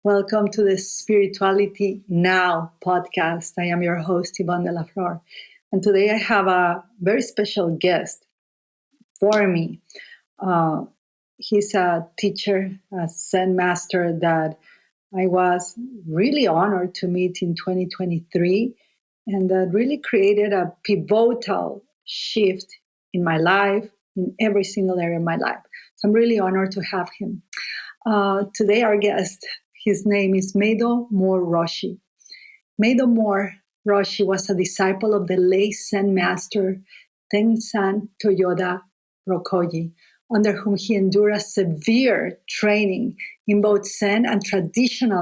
Welcome to the Spirituality Now podcast. I am your host, Yvonne de la Flor. And today I have a very special guest for me. He's a teacher, a Zen master that I was really honored to meet in 2023, and that really created a pivotal shift in my life, in every single area of my life. So I'm really honored to have him. Today, our guest, his name is Meido Moore Roshi. Meido Moore Roshi was a disciple of the late Zen master Tenzan Toyoda Rokoji, under whom he endured a severe training in both Zen and traditional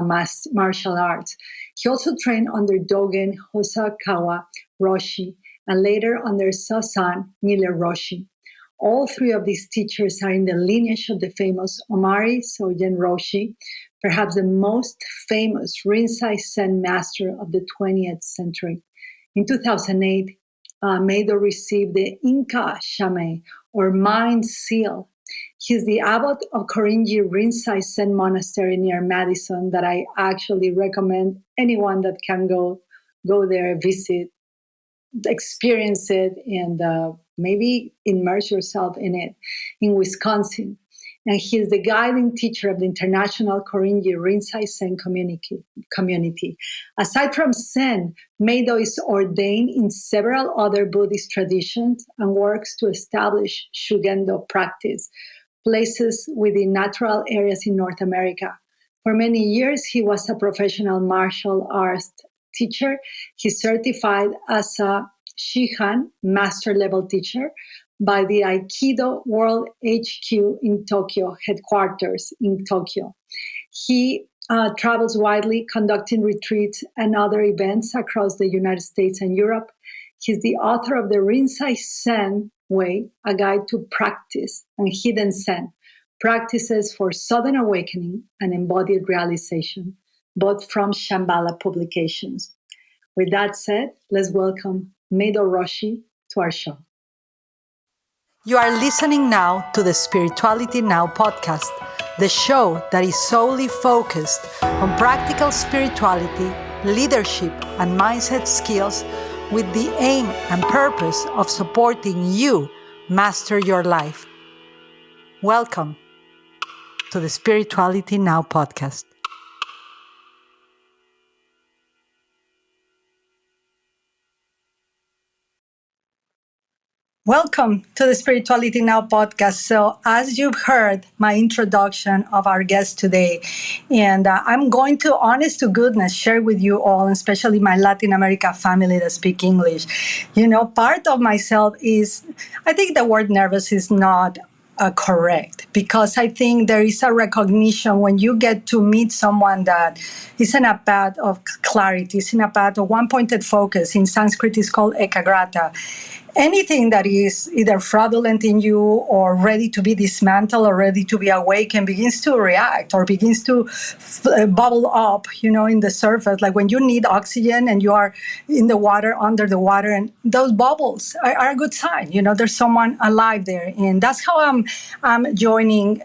martial arts. He also trained under Dogen Hosokawa Roshi and later under Tenzan Toyoda Roshi. All three of these teachers are in the lineage of the famous Omori Sogen Roshi, perhaps the most famous Rinzai Zen master of the 20th century. In 2008, Meido received the Inca Shame, or Mind Seal. He's the abbot of Korinji Rinzai Zen monastery near Madison that I actually recommend anyone that can go there, visit, experience it, and maybe immerse yourself in it, in Wisconsin. And he's the guiding teacher of the international Korinji Rinzai Zen community. Aside from Zen, Meido is ordained in several other Buddhist traditions and works to establish Shugendo practice, places within natural areas in North America. For many years, he was a professional martial arts teacher. He's certified as a Shihan master level teacher by the Aikido World HQ in Tokyo, headquarters in Tokyo. He travels widely, conducting retreats and other events across the United States and Europe. He's the author of the Rinzai Zen Way, a guide to practice and hidden Zen, practices for sudden awakening and embodied realization, both from Shambhala Publications. With that said, let's welcome Meido Roshi to our show. You are listening now to the Spirituality Now podcast, the show that is solely focused on practical spirituality, leadership, and mindset skills with the aim and purpose of supporting you master your life. Welcome to the Spirituality Now podcast. Welcome to the Spirituality Now podcast. So, as you've heard, my introduction of our guest today, and I'm going to, honest to goodness, share with you all, especially my Latin America family that speak English. You know, part of myself is, I think the word nervous is not correct, because I think there is a recognition when you get to meet someone that is in a path of clarity, is in a path of one-pointed focus. In Sanskrit, it's called ekagrata. Anything that is either fraudulent in you or ready to be dismantled or ready to be awakened begins to react or begins to bubble up, in the surface. Like when you need oxygen and you are in the water, under the water, and those bubbles are a good sign. There's someone alive there. And that's how I'm joining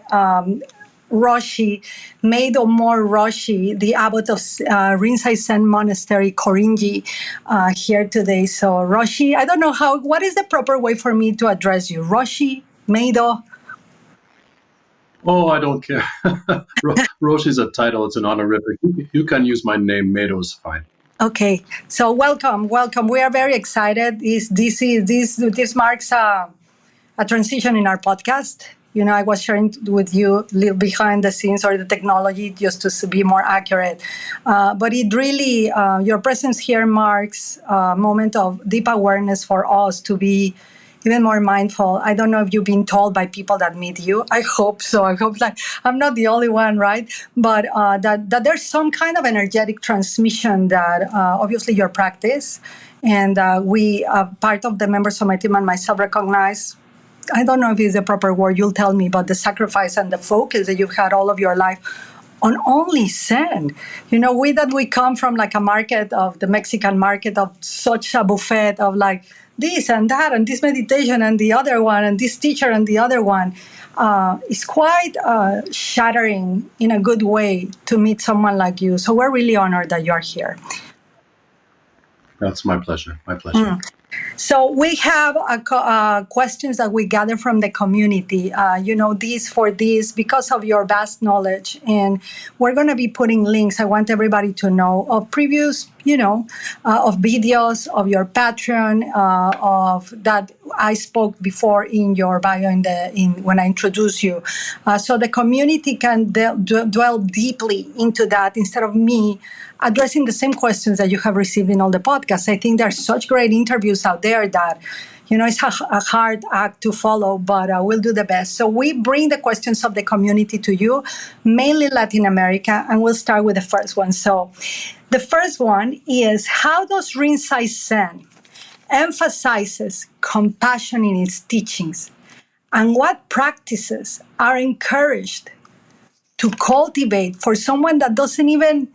Roshi, Meido Moore Roshi, the abbot of Rinzai Zen Monastery, Korinji, here today. So, Roshi, I don't know what is the proper way for me to address you? Roshi, Meido? Oh, I don't care. Roshi is a title. It's an honorific. You can use my name. Meido is fine. Okay. So, welcome. We are very excited. This marks a transition in our podcast. I was sharing with you a little behind the scenes or the technology just to be more accurate. But it really, your presence here marks a moment of deep awareness for us to be even more mindful. I don't know if you've been told by people that meet you. I hope so. I hope that I'm not the only one, right? But that there's some kind of energetic transmission that obviously your practice and we, part of the members of my team and myself, recognize. I don't know if it's the proper word, you'll tell me, but the sacrifice and the focus that you've had all of your life on only Zen. We come from like a market of the Mexican market of such a buffet of like this and that and this meditation and the other one and this teacher and the other one. It's quite shattering in a good way to meet someone like you. So we're really honored that you're here. That's my pleasure. My pleasure. So we have questions that we gather from the community, this because of your vast knowledge. And we're going to be putting links. I want everybody to know of previous, of videos, of your Patreon, of that I spoke before in your bio when I introduced you. So the community can dwell deeply into that instead of me addressing the same questions that you have received in all the podcasts. I think there are such great interviews out there that, it's a hard act to follow, but we'll do the best. So we bring the questions of the community to you, mainly Latin America, and we'll start with the first one. So the first one is, how does Rinzai Zen emphasizes compassion in its teachings, and what practices are encouraged to cultivate for someone that doesn't even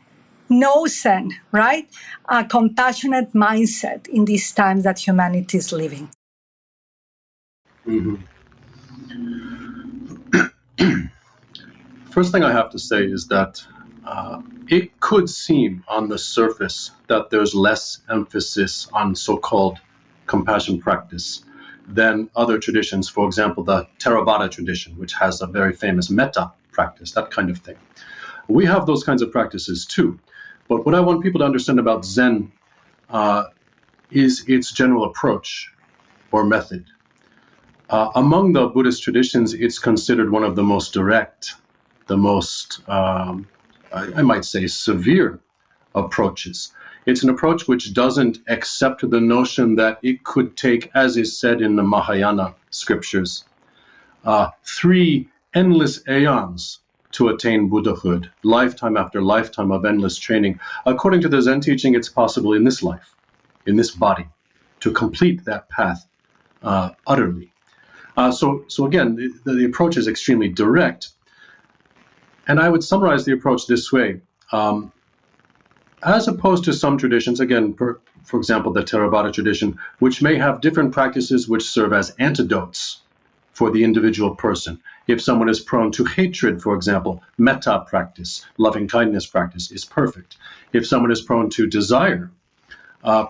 know Zen, right? A compassionate mindset in these times that humanity is living. Mm-hmm. First thing I have to say is that it could seem on the surface that there's less emphasis on so-called compassion practice than other traditions. For example, the Theravada tradition, which has a very famous metta practice, that kind of thing. We have those kinds of practices too. But what I want people to understand about Zen is its general approach or method. Among the Buddhist traditions, it's considered one of the most direct, the most, I might say, severe approaches. It's an approach which doesn't accept the notion that it could take, as is said in the Mahayana scriptures, 3 endless aeons to attain Buddhahood, lifetime after lifetime of endless training. According to the Zen teaching, it's possible in this life, in this body, to complete that path utterly. So again, the approach is extremely direct. And I would summarize the approach this way. As opposed to some traditions, again, for example, the Theravada tradition, which may have different practices which serve as antidotes for the individual person. If someone is prone to hatred, for example, metta practice, loving kindness practice is perfect. If someone is prone to desire,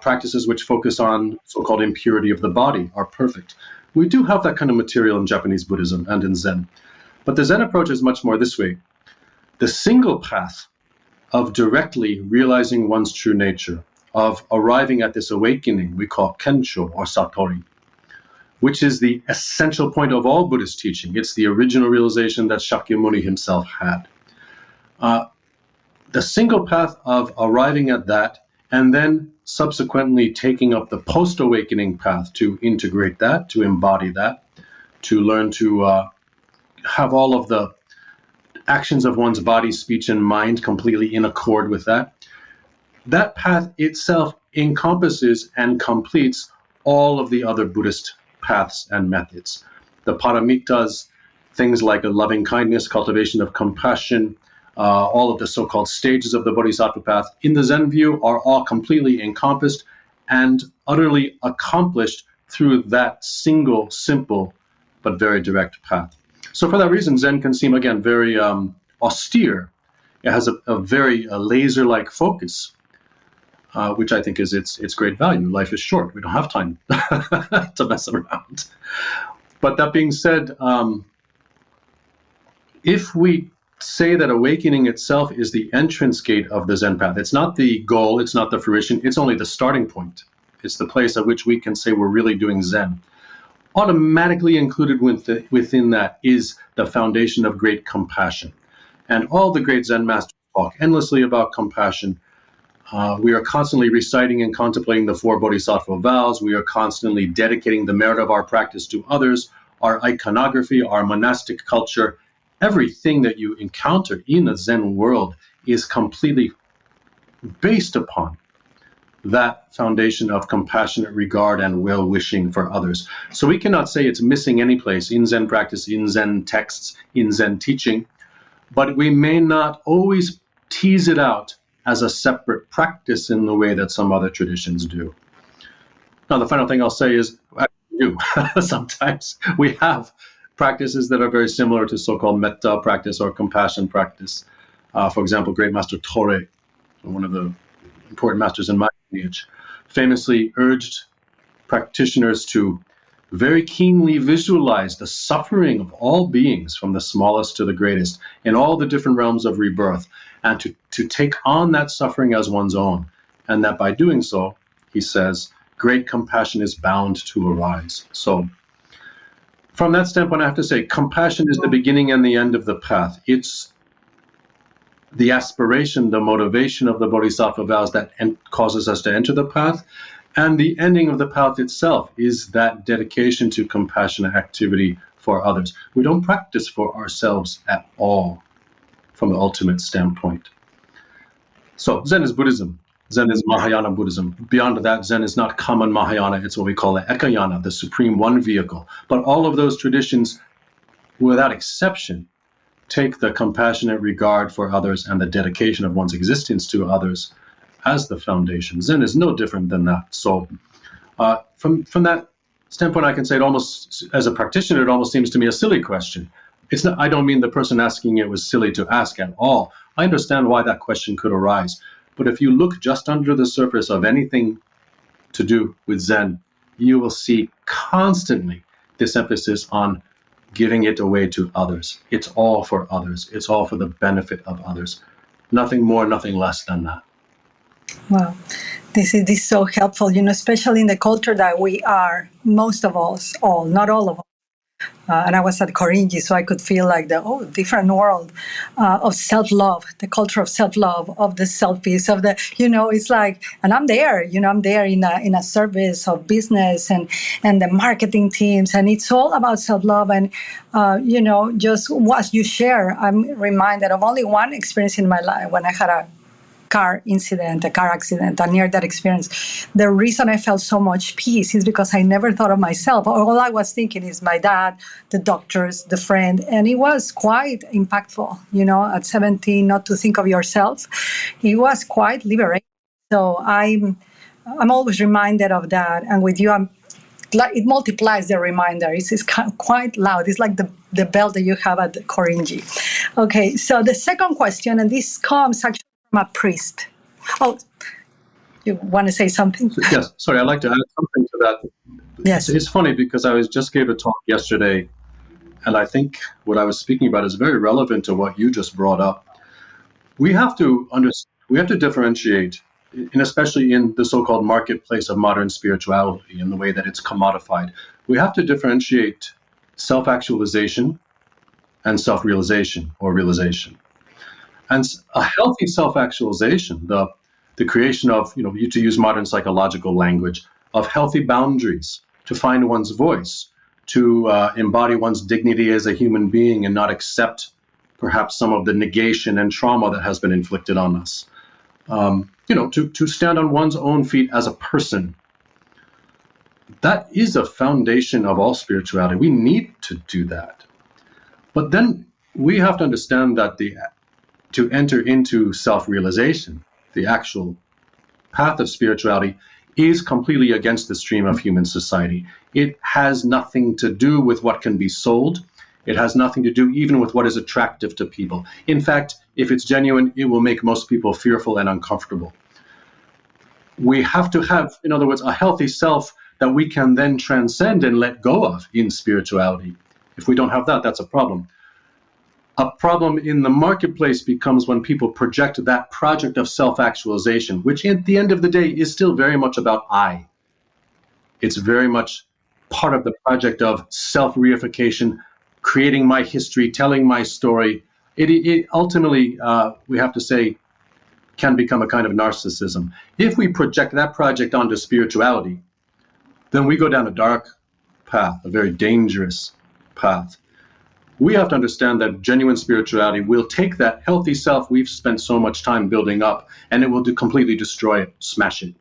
practices which focus on so-called impurity of the body are perfect. We do have that kind of material in Japanese Buddhism and in Zen. But the Zen approach is much more this way. The single path of directly realizing one's true nature, of arriving at this awakening we call Kensho or Satori, which is the essential point of all Buddhist teaching. It's the original realization that Shakyamuni himself had. The single path of arriving at that and then subsequently taking up the post-awakening path to integrate that, to embody that, to learn to have all of the actions of one's body, speech, and mind completely in accord with that. That path itself encompasses and completes all of the other Buddhist paths and methods. The paramitas, things like a loving kindness, cultivation of compassion, all of the so-called stages of the Bodhisattva path, in the Zen view, are all completely encompassed and utterly accomplished through that single, simple, but very direct path. So for that reason, Zen can seem, again, very austere. It has a very laser-like focus, which I think is its great value. Life is short. We don't have time to mess around. But that being said, if we say that awakening itself is the entrance gate of the Zen path, it's not the goal, it's not the fruition, it's only the starting point. It's the place at which we can say we're really doing Zen. Automatically included within that is the foundation of great compassion. And all the great Zen masters talk endlessly about compassion. We are constantly reciting and contemplating the 4 Bodhisattva vows. We are constantly dedicating the merit of our practice to others, our iconography, our monastic culture. Everything that you encounter in the Zen world is completely based upon that foundation of compassionate regard and well-wishing for others. So we cannot say it's missing any place in Zen practice, in Zen texts, in Zen teaching, but we may not always tease it out as a separate practice in the way that some other traditions do. Now, the final thing I'll say is, sometimes we have practices that are very similar to so-called metta practice or compassion practice. For example, Great Master Torre, one of the important masters in my lineage, famously urged practitioners to very keenly visualize the suffering of all beings, from the smallest to the greatest, in all the different realms of rebirth, and to take on that suffering as one's own. And that by doing so, he says, great compassion is bound to arise. So from that standpoint, I have to say, compassion is the beginning and the end of the path. It's the aspiration, the motivation of the Bodhisattva vows that causes us to enter the path. And the ending of the path itself is that dedication to compassionate activity for others. We don't practice for ourselves at all from the ultimate standpoint. So Zen is Buddhism. Zen is Mahayana Buddhism. Beyond that, Zen is not common Mahayana. It's what we call the Ekayana, the supreme one vehicle. But all of those traditions, without exception, take the compassionate regard for others and the dedication of one's existence to others as the foundation. Zen is no different than that. So from that standpoint, I can say it almost, as a practitioner, it almost seems to me a silly question. It's not. I don't mean the person asking it was silly to ask at all. I understand why that question could arise. But if you look just under the surface of anything to do with Zen, you will see constantly this emphasis on giving it away to others. It's all for others. It's all for the benefit of others. Nothing more, nothing less than that. Wow. This is so helpful, especially in the culture that we are, most of us, all, not all of us. And I was at Korinji, so I could feel like the different world of self-love, the culture of self-love, of the selfies, of the, it's like, and I'm there, I'm there in a service of business and the marketing teams, and it's all about self-love. And, just what you share, I'm reminded of only one experience in my life when I had a car accident, a near-death experience. The reason I felt so much peace is because I never thought of myself. All I was thinking is my dad, the doctors, the friend, and it was quite impactful, at 17, not to think of yourself. It was quite liberating. So I'm always reminded of that, and with you, it multiplies the reminder. It's quite loud. It's like the bell that you have at the Korinji. Okay, so the second question, and this comes actually from a priest. Oh, you want to say something? Yes, sorry, I'd like to add something to that. Yes. It's funny because I just gave a talk yesterday, and I think what I was speaking about is very relevant to what you just brought up. We have to differentiate, and especially in the so-called marketplace of modern spirituality, in the way that it's commodified, we have to differentiate self-actualization and self-realization or realization. And a healthy self-actualization, the creation of, to use modern psychological language, of healthy boundaries, to find one's voice, to embody one's dignity as a human being and not accept perhaps some of the negation and trauma that has been inflicted on us. To stand on one's own feet as a person. That is a foundation of all spirituality. We need to do that. But then we have to understand that to enter into self-realization, the actual path of spirituality, is completely against the stream of human society. It has nothing to do with what can be sold. It has nothing to do even with what is attractive to people. In fact, if it's genuine, it will make most people fearful and uncomfortable. We have to have, in other words, a healthy self that we can then transcend and let go of in spirituality. If we don't have that, that's a problem. A problem in the marketplace becomes when people project that project of self-actualization, which at the end of the day is still very much about I. It's very much part of the project of self-reification, creating my history, telling my story. It ultimately, we have to say, can become a kind of narcissism. If we project that project onto spirituality, then we go down a dark path, a very dangerous path. We have to understand that genuine spirituality will take that healthy self we've spent so much time building up, and it will completely destroy it, smash it.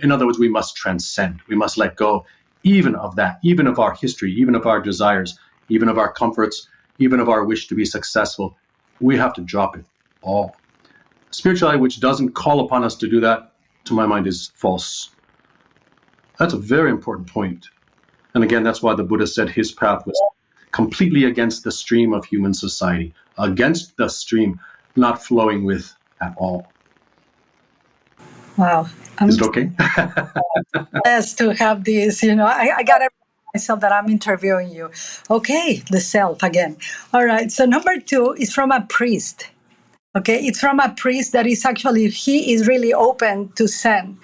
In other words, we must transcend. We must let go even of that, even of our history, even of our desires, even of our comforts, even of our wish to be successful. we have to drop it all. Spirituality which doesn't call upon us to do that, to my mind, is false. That's a very important point. And again, that's why the Buddha said his path was completely against the stream of human society, against the stream, not flowing with at all. Wow. Is it okay? Blessed to have this, I got to myself that I'm interviewing you. Okay, the self again. All right. So number 2 is from a priest. Okay, it's from a priest that is actually, he is really open to Zen.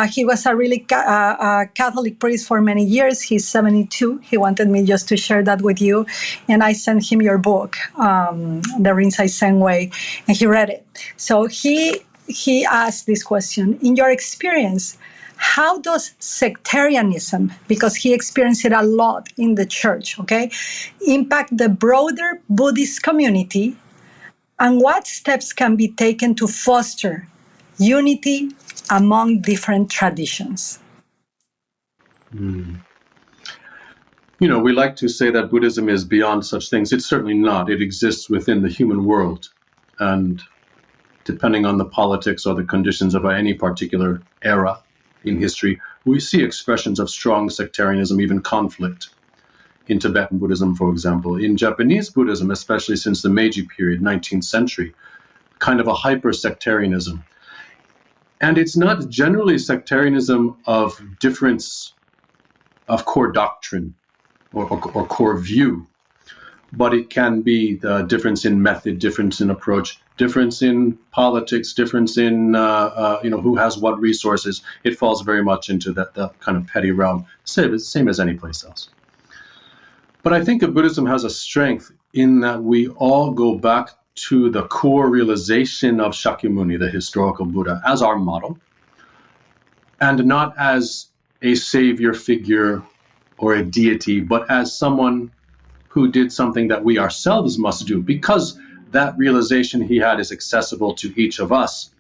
He was a really Catholic priest for many years. He's 72. He wanted me just to share that with you. And I sent him your book, The Rinzai Zen Way, and he read it. So he asked this question: in your experience, how does sectarianism, because he experienced it a lot in the church, okay, impact the broader Buddhist community? And what steps can be taken to foster unity among different traditions? We like to say that Buddhism is beyond such things. It's certainly not. It exists within the human world. And depending on the politics or the conditions of any particular era in history, we see expressions of strong sectarianism, even conflict. In Tibetan Buddhism, for example. In Japanese Buddhism, especially since the Meiji period, 19th century, kind of a hyper-sectarianism. And it's not generally sectarianism of difference of core doctrine or core view, but it can be the difference in method, difference in approach, difference in politics, difference in who has what resources. It falls very much into that kind of petty realm, same as any place else. But I think that Buddhism has a strength in that we all go back to the core realization of Shakyamuni, the historical Buddha, as our model, and not as a savior figure or a deity, but as someone who did something that we ourselves must do, because that realization he had is accessible to each of us.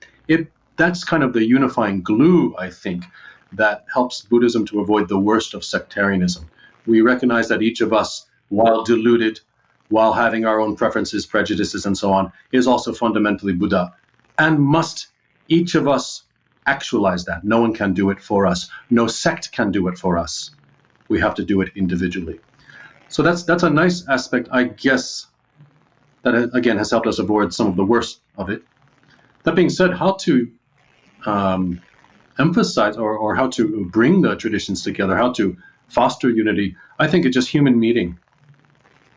That's kind of the unifying glue, I think, that helps Buddhism to avoid the worst of sectarianism. We recognize that each of us, while deluded, while having our own preferences, prejudices, and so on, is also fundamentally Buddha, and must each of us actualize that. No one can do it for us. No sect can do it for us. We have to do it individually. So that's a nice aspect, I guess, that again has helped us avoid some of the worst of it. That being said, how to emphasize or how to bring the traditions together, how to foster unity, I think it's just human meeting.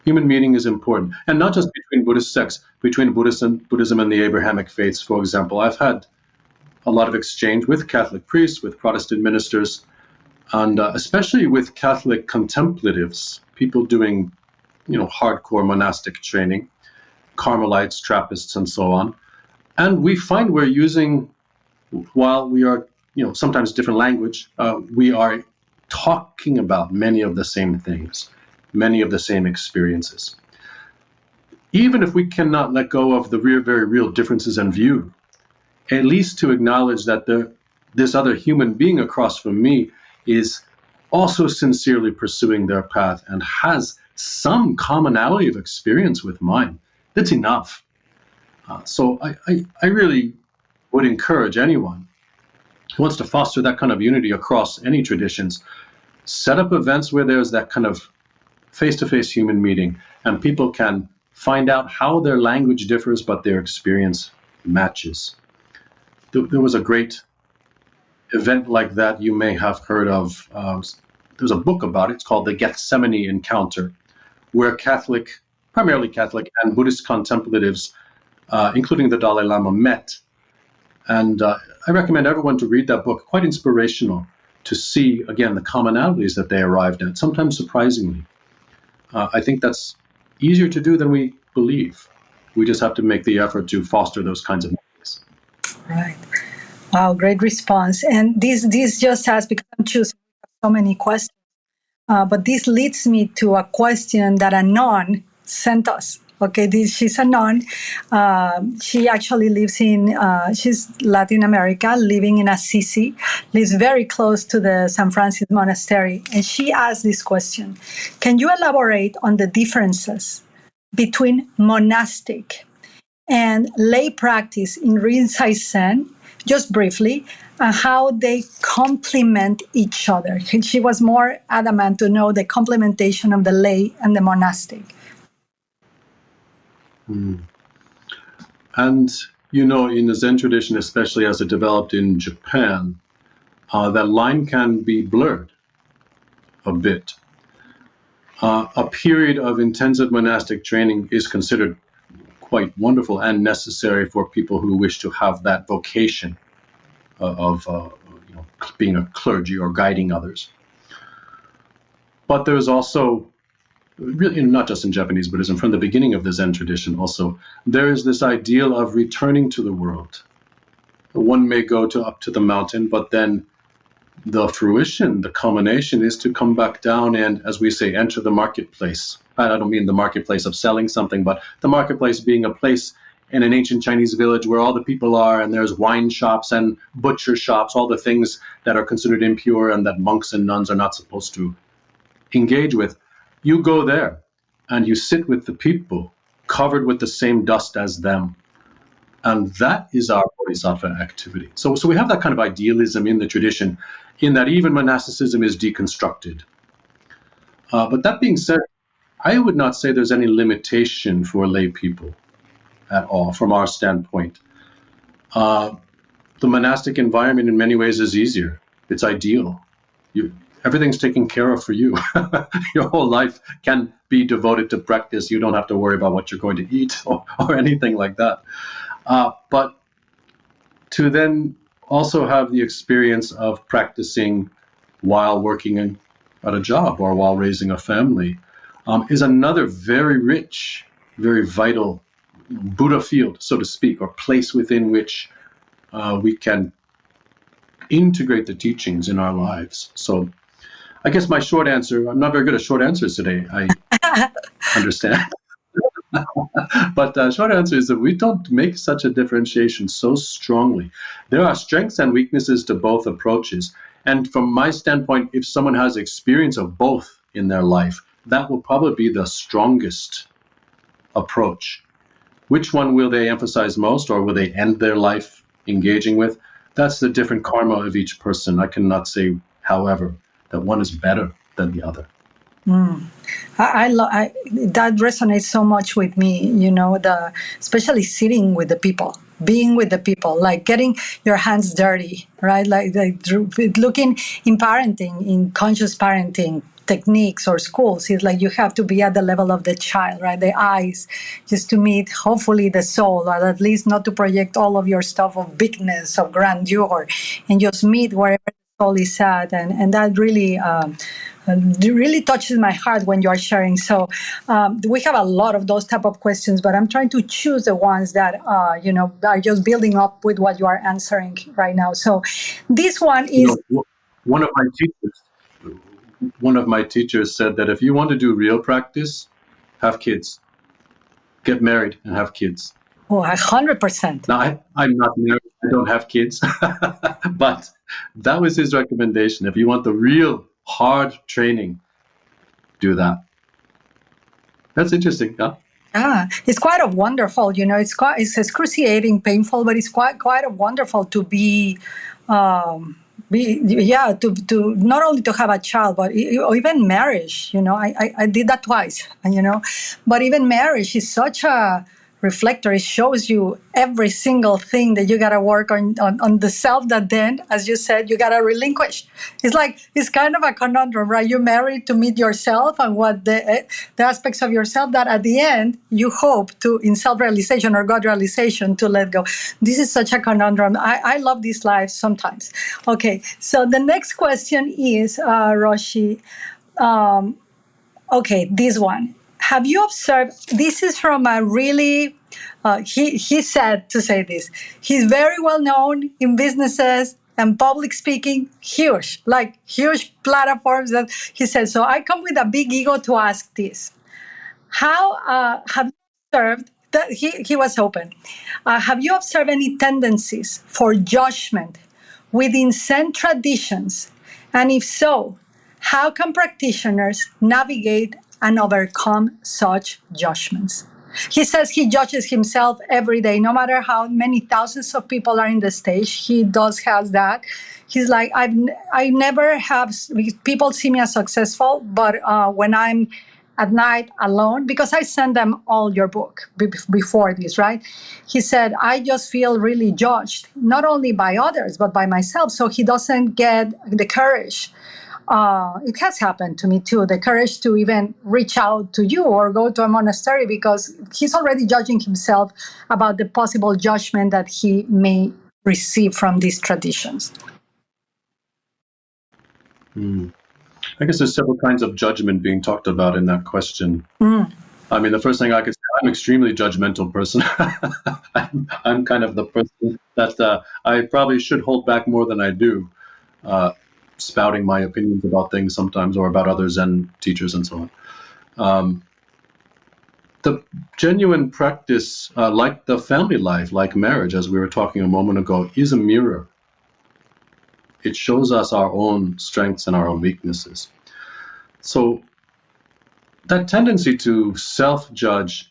Human meeting is important, and not just between Buddhist sects, between Buddhism and the Abrahamic faiths, for example. I've had a lot of exchange with Catholic priests, with Protestant ministers, and especially with Catholic contemplatives, people doing, hardcore monastic training, Carmelites, Trappists, and so on. And we find we're using, while we are, sometimes different language, we are talking about many of the same things, many of the same experiences. Even if we cannot let go of the very real differences in view, at least to acknowledge that this other human being across from me is also sincerely pursuing their path and has some commonality of experience with mine. That's enough. So I really would encourage anyone who wants to foster that kind of unity across any traditions, set up events where there's that kind of face-to-face human meeting, and people can find out how their language differs, but their experience matches. There was a great event like that you may have heard of. There's a book about it. It's called The Gethsemane Encounter, where primarily Catholic and Buddhist contemplatives, including the Dalai Lama, met. And I recommend everyone to read that book. Quite inspirational to see, again, the commonalities that they arrived at, sometimes surprisingly. I think that's easier to do than we believe. We just have to make the effort to foster those kinds of meetings. Right. Wow, great response. And this just has become choosing so many questions. But this leads me to a question that a nun sent us. Okay, she's a nun. She actually lives she's Latin America, living in Assisi, lives very close to the San Francisco monastery. And she asked this question: can you elaborate on the differences between monastic and lay practice in Rinzai Zen, just briefly, and how they complement each other. She was more adamant to know the complementation of the lay and the monastic. And, in the Zen tradition, especially as it developed in Japan, that line can be blurred a bit. A period of intensive monastic training is considered quite wonderful and necessary for people who wish to have that vocation of being a clergy or guiding others. But there's also, really not just in Japanese Buddhism, from the beginning of the Zen tradition also, there is this ideal of returning to the world. One may go up to the mountain, but then the fruition, the culmination is to come back down and, as we say, enter the marketplace. I don't mean the marketplace of selling something, but the marketplace being a place in an ancient Chinese village where all the people are, and there's wine shops and butcher shops, all the things that are considered impure and that monks and nuns are not supposed to engage with. You go there and you sit with the people covered with the same dust as them. And that is our bodhisattva activity. So we have that kind of idealism in the tradition, in that even monasticism is deconstructed. But that being said, I would not say there's any limitation for lay people at all from our standpoint. The monastic environment in many ways is easier. It's ideal. Everything's taken care of for you. Your whole life can be devoted to practice. You don't have to worry about what you're going to eat or anything like that. But to then also have the experience of practicing while working at a job or while raising a family is another very rich, very vital Buddha field, so to speak, or place within which we can integrate the teachings in our lives. So I guess my short answer, I'm not very good at short answers today, I understand. But the short answer is that we don't make such a differentiation so strongly. There are strengths and weaknesses to both approaches. And from my standpoint, if someone has experience of both in their life, that will probably be the strongest approach. Which one will they emphasize most, or will they end their life engaging with? That's the different karma of each person. I cannot say, however, that one is better than the other. That resonates so much with me, especially sitting with the people, being with the people, like getting your hands dirty, right? Like looking in parenting, in conscious parenting techniques or schools, it's like you have to be at the level of the child, right? The eyes, just to meet, hopefully, the soul, or at least not to project all of your stuff of bigness, of grandeur, and just meet wherever the soul is at. And that really... it really touches my heart when you are sharing. So we have a lot of those type of questions, but I'm trying to choose the ones that, are just building up with what you are answering right now. So this one is... One of my teachers said that if you want to do real practice, have kids. Get married and have kids. Oh, 100%. Now, I'm not married. I don't have kids. But that was his recommendation. If you want the real hard training, do that. That's interesting, huh? It's quite a wonderful, it's excruciating, painful, but it's quite a wonderful to be to not only to have a child, but even marriage. I did that twice. But even marriage is such a reflector. It shows you every single thing that you got to work on the self that then, as you said, you got to relinquish. It's kind of a conundrum, right? You're married to meet yourself and what the aspects of yourself that at the end you hope to, in self-realization or God realization, to let go. This is such a conundrum. I love this life sometimes. Okay, so the next question is, Roshi, this one. Have you observed, this is from a really, he said to say this, he's very well known in businesses and public speaking, huge platforms that he said. So I come with a big ego to ask this. How have you observed, that he was open, have you observed any tendencies for judgment within Zen traditions? And if so, how can practitioners navigate and overcome such judgments? He says he judges himself every day, no matter how many thousands of people are in the stage. He has that. He's like, I never have, people see me as successful, but when I'm at night alone, because I send them all your book before this, right? He said, I just feel really judged, not only by others, but by myself. So he doesn't get the courage. It has happened to me too, the courage to even reach out to you or go to a monastery, because he's already judging himself about the possible judgment that he may receive from these traditions. I guess there's several kinds of judgment being talked about in that question. I mean, the first thing I could say, I'm an extremely judgmental person. I'm kind of the person that I probably should hold back more than I do, spouting my opinions about things sometimes, or about others and teachers and so on. The genuine practice, like the family life, like marriage, as we were talking a moment ago, is a mirror. It shows us our own strengths and our own weaknesses. So that tendency to self-judge,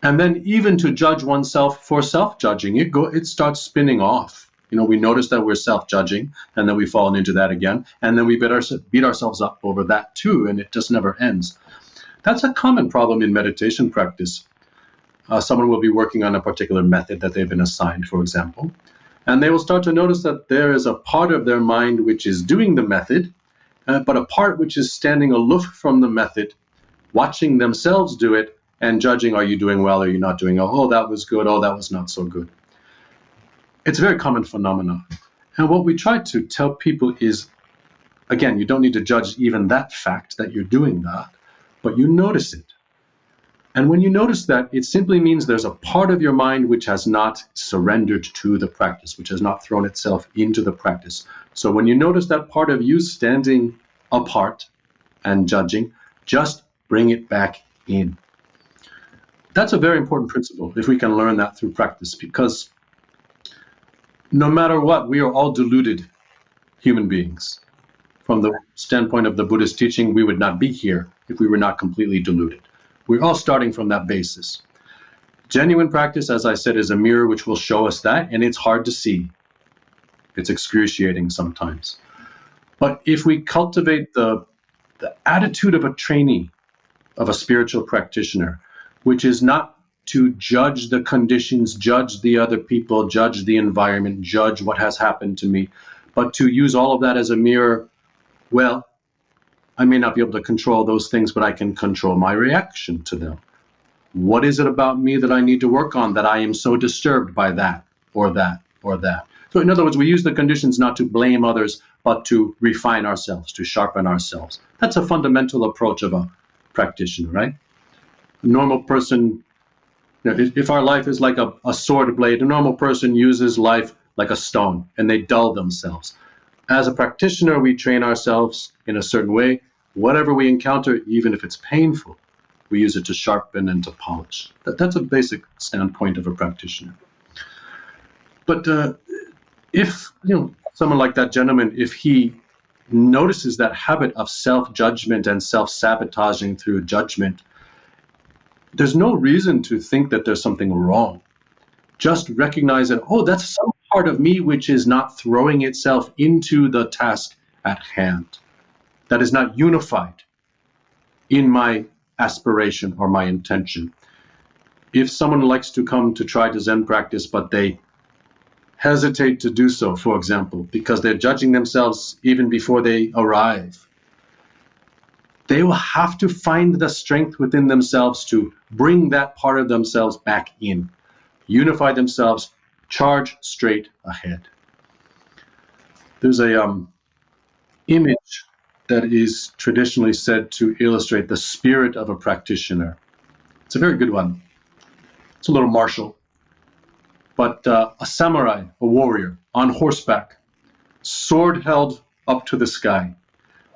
and then even to judge oneself for self-judging, it starts spinning off. You know, we notice that we're self-judging, and then we fall into that again, and then we beat ourselves up over that too, and it just never ends. That's a common problem in meditation practice. Someone will be working on a particular method that they've been assigned, for example, and they will start to notice that there is a part of their mind which is doing the method, but a part which is standing aloof from the method, watching themselves do it and judging, are you doing well, are you not doing well? Oh, that was good, oh, that was not so good. It's a very common phenomenon. And what we try to tell people is, again, you don't need to judge even that fact that you're doing that, but you notice it. And when you notice that, it simply means there's a part of your mind which has not surrendered to the practice, which has not thrown itself into the practice. So when you notice that part of you standing apart and judging, just bring it back in. That's a very important principle, if we can learn that through practice, because no matter what, we are all deluded human beings. From the standpoint of the Buddhist teaching, we would not be here if we were not completely deluded. We're all starting from that basis. Genuine practice, as I said, is a mirror which will show us that, and it's hard to see. It's excruciating sometimes. But if we cultivate the attitude of a trainee, of a spiritual practitioner, which is not to judge the conditions, judge the other people, judge the environment, judge what has happened to me, but to use all of that as a mirror. Well, I may not be able to control those things, but I can control my reaction to them. What is it about me that I need to work on that I am so disturbed by that, or that, or that? So in other words, we use the conditions not to blame others, but to refine ourselves, to sharpen ourselves. That's a fundamental approach of a practitioner, right? A normal person, if our life is like a sword blade, a normal person uses life like a stone, and they dull themselves. As a practitioner, we train ourselves in a certain way. Whatever we encounter, even if it's painful, we use it to sharpen and to polish. That's a basic standpoint of a practitioner. But if someone like that gentleman, if he notices that habit of self-judgment and self-sabotaging through judgment, there's no reason to think that there's something wrong. Just recognize that, oh, that's some part of me which is not throwing itself into the task at hand, that is not unified in my aspiration or my intention. If someone likes to come to try to Zen practice, but they hesitate to do so, for example, because they're judging themselves even before they arrive, they will have to find the strength within themselves to bring that part of themselves back in, unify themselves, charge straight ahead. There's a image that is traditionally said to illustrate the spirit of a practitioner. It's a very good one. It's a little martial. But a samurai, a warrior, on horseback, sword held up to the sky,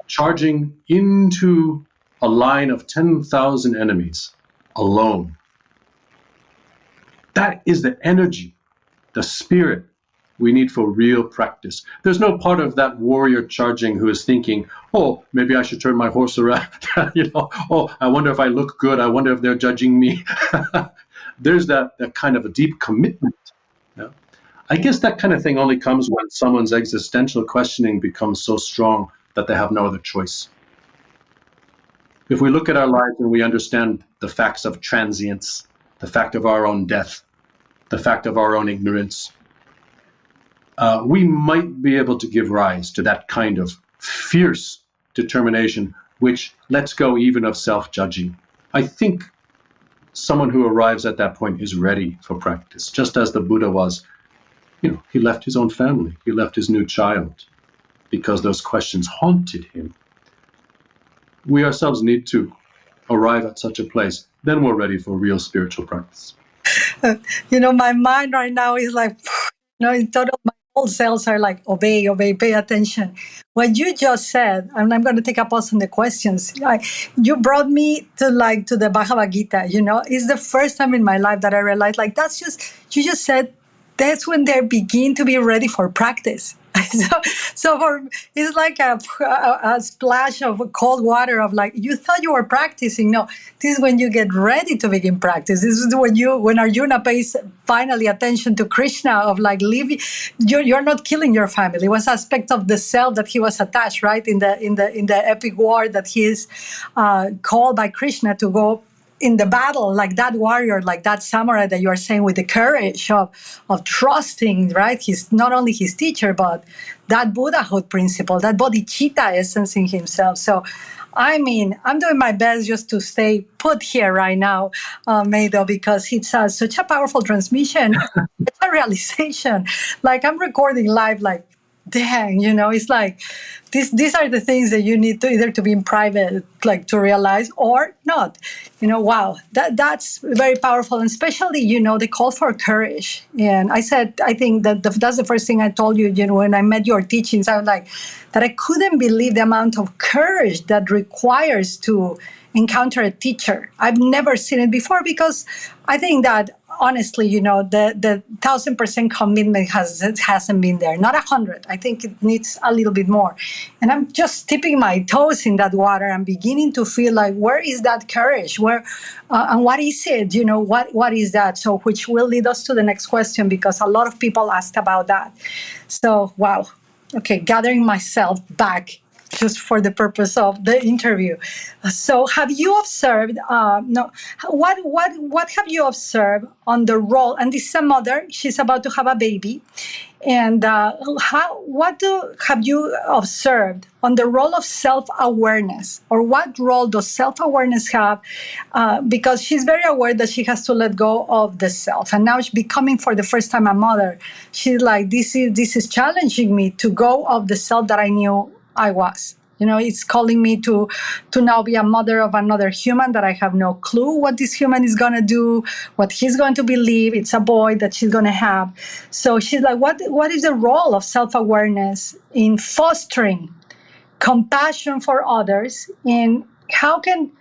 charging into a line of 10,000 enemies alone. That is the energy, the spirit we need for real practice. There's no part of that warrior charging who is thinking, oh, maybe I should turn my horse around. Oh, I wonder if I look good. I wonder if they're judging me. There's that kind of a deep commitment. Yeah? I guess that kind of thing only comes when someone's existential questioning becomes so strong that they have no other choice. If we look at our lives and we understand the facts of transience, the fact of our own death, the fact of our own ignorance, we might be able to give rise to that kind of fierce determination which lets go even of self-judging. I think someone who arrives at that point is ready for practice, just as the Buddha was. He left his own family, he left his new child, because those questions haunted him. We ourselves need to arrive at such a place, then we're ready for real spiritual practice. My mind right now is like, in total, my whole cells are like, obey, pay attention. What you just said, and I'm going to take a pause on the questions. You brought me to the Bhagavad Gita. It's the first time in my life that I realized, you just said, that's when they begin to be ready for practice. It's like a splash of cold water of you thought you were practicing. No, this is when you get ready to begin practice. This is when Arjuna pays finally attention to Krishna of living. You're not killing your family. It was an aspect of the self that he was attached, right? In the epic war that he is called by Krishna to go in the battle, like that warrior, like that samurai that you are saying, with the courage of trusting, right? He's not only his teacher, but that Buddhahood principle, that bodhicitta essence in himself. So, I'm doing my best just to stay put here right now, Meido, because it's such a powerful transmission, it's a realization. I'm recording live, dang, it's like these are the things that you need to either to be in private, to realize, or not. Wow, that's very powerful, and especially the call for courage. And I think that's the first thing I told you. When I met your teachings, I was like that I couldn't believe the amount of courage that requires to encounter a teacher. I've never seen it before, because I think that honestly, the 1,000% commitment hasn't been there. Not 100. I think it needs a little bit more. And I'm just dipping my toes in that water. I'm beginning to feel where is that courage? Where and what is it? What is that? So, which will lead us to the next question, because a lot of people asked about that. So, wow. Okay, gathering myself back just for the purpose of the interview. So, have you observed? What have you observed on the role? And this is a mother; she's about to have a baby. And what have you observed on the role of self-awareness, or what role does self-awareness have? Because she's very aware that she has to let go of the self, and now she's becoming for the first time a mother. She's like, this is challenging me to go of the self that I knew I was. It's calling me to now be a mother of another human that I have no clue what this human is going to do, what he's going to believe. It's a boy that she's going to have. So she's like, what is the role of self-awareness in fostering compassion for others? And how can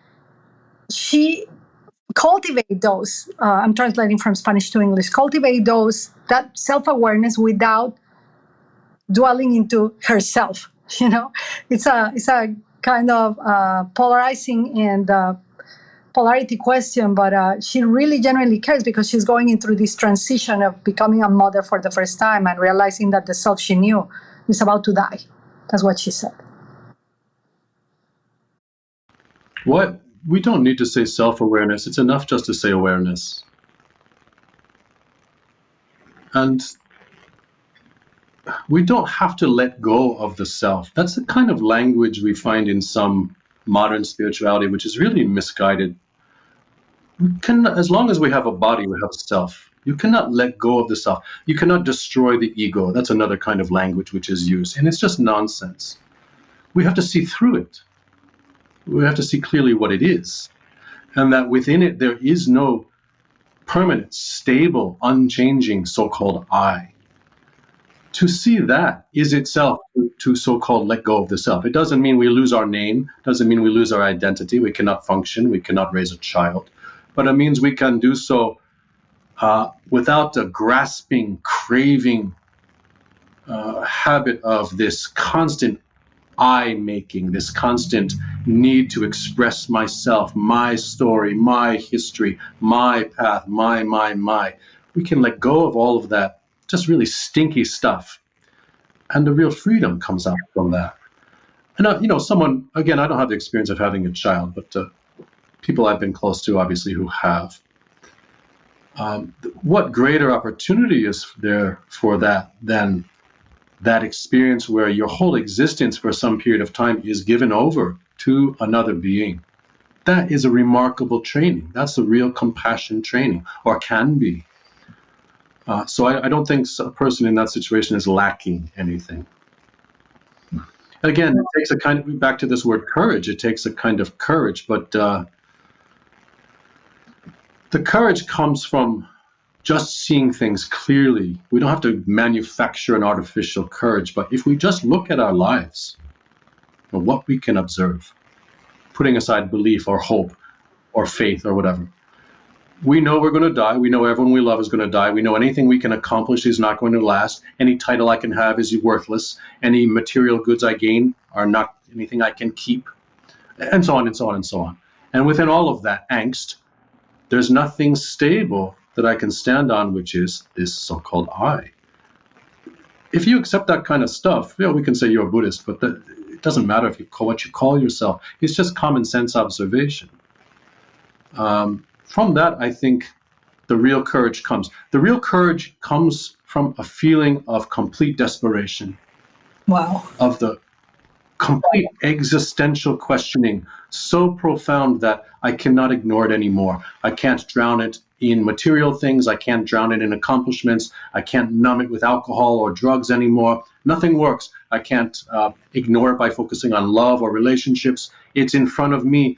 she cultivate those, I'm translating from Spanish to English, cultivate that self-awareness without dwelling into herself? It's a kind of polarizing and polarity question, but she really genuinely cares, because she's going through this transition of becoming a mother for the first time and realizing that the self she knew is about to die. That's what she said. What? We don't need to say self-awareness. It's enough just to say awareness. And we don't have to let go of the self. That's the kind of language we find in some modern spirituality, which is really misguided. As long as we have a body, we have a self. You cannot let go of the self. You cannot destroy the ego. That's another kind of language which is used, and it's just nonsense. We have to see through it. We have to see clearly what it is, and that within it there is no permanent, stable, unchanging so-called I. To see that is itself to so-called let go of the self. It doesn't mean we lose our name, doesn't mean we lose our identity, we cannot function, we cannot raise a child, but it means we can do so without a grasping, craving habit of this constant I making, this constant need to express myself, my story, my history, my path, my. We can let go of all of that, just really stinky stuff. And the real freedom comes out from that. And, someone, again, I don't have the experience of having a child, but people I've been close to, obviously, who have. What greater opportunity is there for that than that experience where your whole existence for some period of time is given over to another being? That is a remarkable training. That's a real compassion training, or can be. So I don't think a person in that situation is lacking anything. Again, it takes a kind of, back to this word courage, it takes a kind of courage, but the courage comes from just seeing things clearly. We don't have to manufacture an artificial courage, but if we just look at our lives and what we can observe, putting aside belief or hope or faith or whatever, we know we're going to die. We know everyone we love is going to die. We know anything we can accomplish is not going to last. Any title I can have is worthless. Any material goods I gain are not anything I can keep, and so on and so on and so on. And within all of that angst, there's nothing stable that I can stand on, which is this so-called I. If you accept that kind of stuff, we can say you're a Buddhist, but it doesn't matter if what you call yourself. It's just common sense observation. From that, I think the real courage comes. The real courage comes from a feeling of complete desperation. Wow. Of the complete existential questioning, so profound that I cannot ignore it anymore. I can't drown it in material things. I can't drown it in accomplishments. I can't numb it with alcohol or drugs anymore. Nothing works. I can't ignore it by focusing on love or relationships. It's in front of me,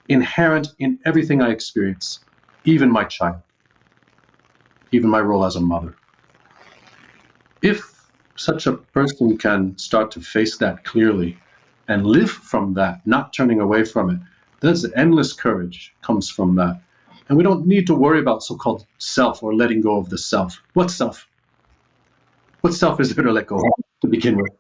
inherent in everything I experience, even my child, even my role as a mother. If such a person can start to face that clearly and live from that, not turning away from it, there's endless courage comes from that. And we don't need to worry about so-called self or letting go of the self. What self? What self is there to let go of to begin with?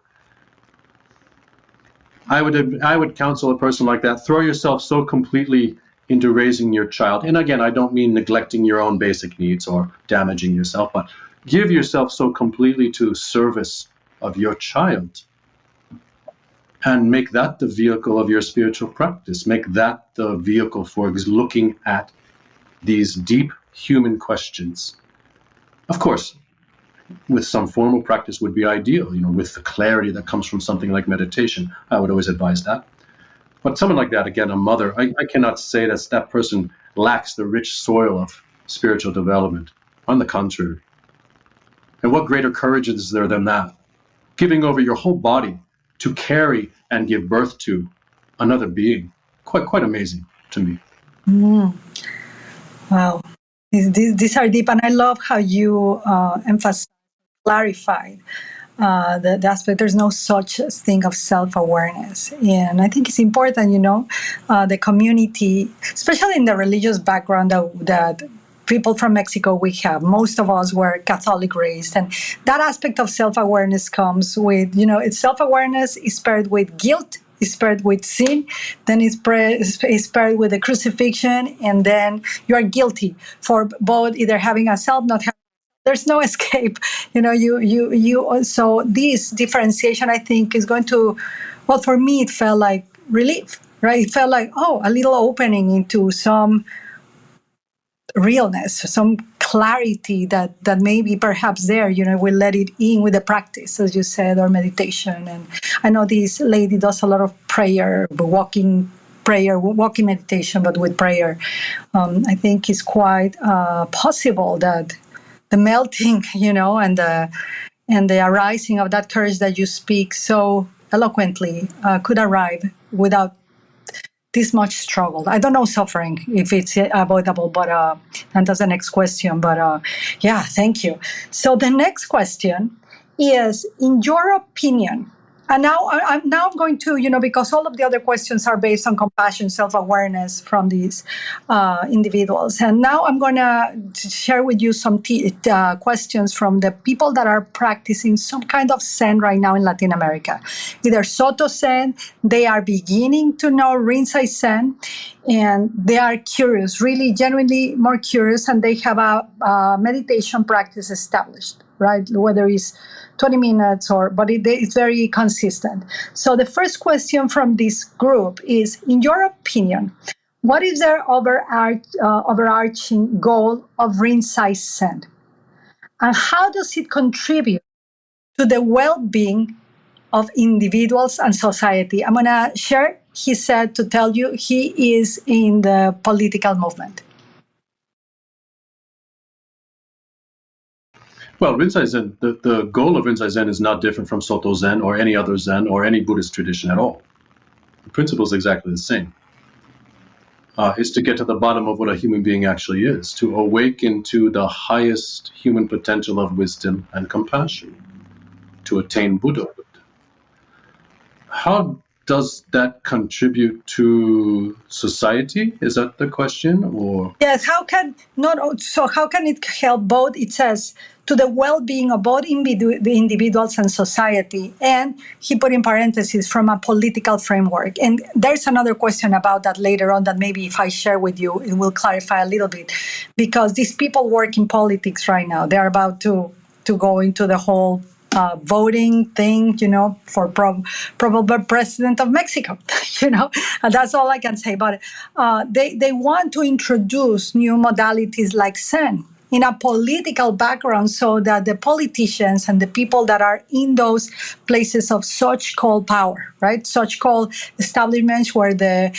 I would counsel a person like that, throw yourself so completely into raising your child. And again, I don't mean neglecting your own basic needs or damaging yourself, but give yourself so completely to service of your child and make that the vehicle of your spiritual practice. Make that the vehicle for looking at these deep human questions. Of course, with some formal practice would be ideal, with the clarity that comes from something like meditation. I would always advise that. But someone like that, again, a mother, I cannot say that person lacks the rich soil of spiritual development. On the contrary. And what greater courage is there than that? Giving over your whole body to carry and give birth to another being. Quite amazing to me. Wow. These are deep, and I love how you emphasize, clarified the aspect. There's no such thing of self-awareness, and I think it's important. The community, especially in the religious background that people from Mexico we have. Most of us were Catholic raised, and that aspect of self-awareness comes with, it's self-awareness is paired with guilt, is paired with sin, then it's paired with the crucifixion, and then you are guilty for both either having a self, not having. There's no escape, So this differentiation, I think, is going to, well, for me, it felt like relief, right? It felt like, a little opening into some realness, some clarity that maybe perhaps there, we let it in with the practice, as you said, or meditation. And I know this lady does a lot of prayer, walking meditation, but with prayer. I think it's quite possible that the melting, and the arising of that courage that you speak so eloquently could arrive without this much struggle. I don't know suffering, if it's avoidable, but and that's the next question. But thank you. So the next question is, in your opinion, And now I'm going to, because all of the other questions are based on compassion, self-awareness from these individuals. And now I'm going to share with you some questions from the people that are practicing some kind of Zen right now in Latin America. Either Soto Zen, they are beginning to know Rinzai Zen, and they are curious, really genuinely more curious, and they have a meditation practice established, right? Whether it's 20 minutes but it's very consistent. So the first question from this group is, in your opinion, what is their overarching goal of Rinzai Zen? And how does it contribute to the well-being of individuals and society? I'm going to share, he said, to tell you he is in the political movement. Well, Rinzai Zen, the goal of Rinzai Zen is not different from Soto Zen or any other Zen or any Buddhist tradition at all. The principle is exactly the same. It's to get to the bottom of what a human being actually is, to awaken to the highest human potential of wisdom and compassion, to attain Buddhahood. How does that contribute to society? Is that the question? Or yes, how can it help both? It says to the well-being of both the individuals and society, and he put in parentheses from a political framework. And there's another question about that later on that maybe if I share with you, it will clarify a little bit, because these people work in politics right now. They're about to go into the whole voting thing, for probable president of Mexico, and that's all I can say about it. They want to introduce new modalities like Zen in a political background, so that the politicians and the people that are in those places of such called power, right, such called establishments where the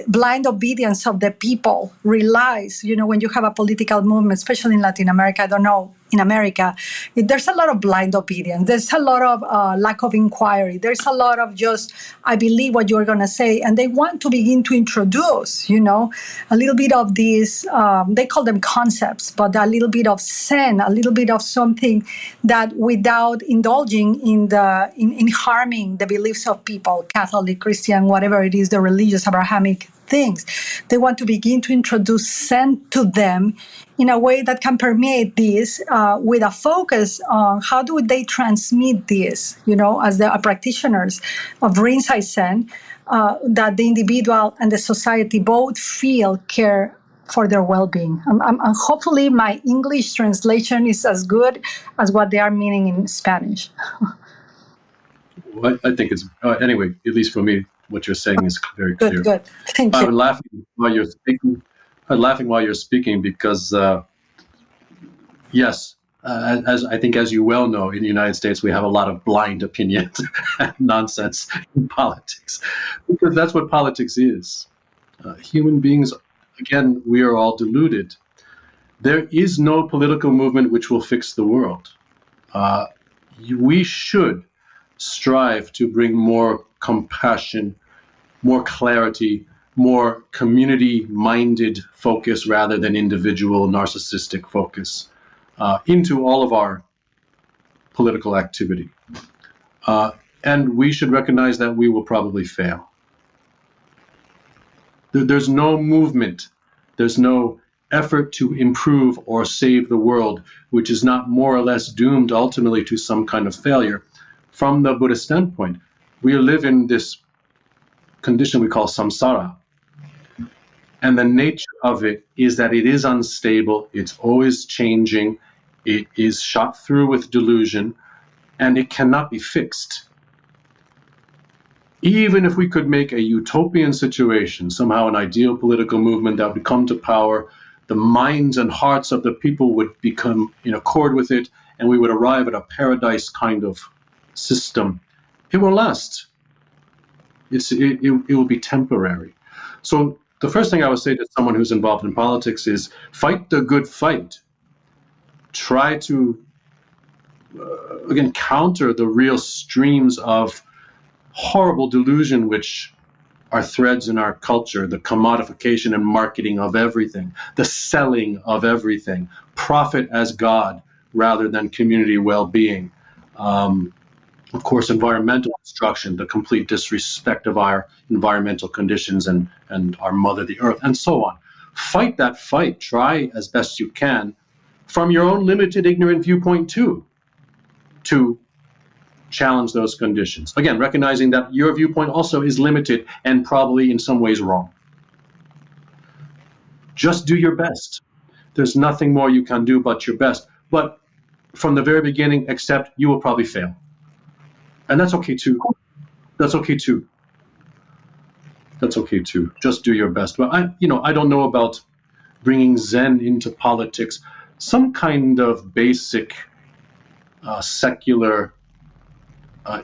blind obedience of the people relies, when you have a political movement, especially in Latin America, I don't know, in America, there's a lot of blind obedience. There's a lot of lack of inquiry. There's a lot of just, I believe what you're going to say. And they want to begin to introduce, a little bit of these, they call them concepts, but a little bit of Zen, a little bit of something that without indulging in harming the beliefs of people, Catholic, Christian, whatever it is, the religious, Abrahamic things. They want to begin to introduce Zen to them in a way that can permeate this with a focus on how do they transmit this, as the practitioners of Rinzai Zen, that the individual and the society both feel care for their well-being. Hopefully my English translation is as good as what they are meaning in Spanish. Well, I think it's, anyway, at least for me, what you're saying is very clear. Good. Thank you. I'm laughing while you're speaking. Because, yes, as I think, as you well know, in the United States, we have a lot of blind opinions and nonsense in politics, because that's what politics is. Human beings, again, we are all deluded. There is no political movement which will fix the world. We should strive to bring more compassion, more clarity, more community-minded focus rather than individual narcissistic focus into all of our political activity. And we should recognize that we will probably fail. There's no movement, there's no effort to improve or save the world which is not more or less doomed ultimately to some kind of failure. From the Buddhist standpoint, we live in this condition we call samsara. And the nature of it is that it is unstable, it's always changing, it is shot through with delusion, and it cannot be fixed. Even if we could make a utopian situation, somehow an ideal political movement that would come to power, the minds and hearts of the people would become in accord with it, and we would arrive at a paradise kind of system, it will last. It will be temporary. So the first thing I would say to someone who's involved in politics is fight the good fight. Try to, again, counter the real streams of horrible delusion which are threads in our culture, the commodification and marketing of everything, the selling of everything, profit as God rather than community well-being. Of course, environmental destruction, the complete disrespect of our environmental conditions and our mother, the earth, and so on. Fight that fight. Try as best you can from your own limited, ignorant viewpoint, too, to challenge those conditions. Again, recognizing that your viewpoint also is limited and probably in some ways wrong. Just do your best. There's nothing more you can do but your best. But from the very beginning, accept you will probably fail. And that's okay too. That's okay too. That's okay too. Just do your best. But I don't know about bringing Zen into politics. Some kind of basic secular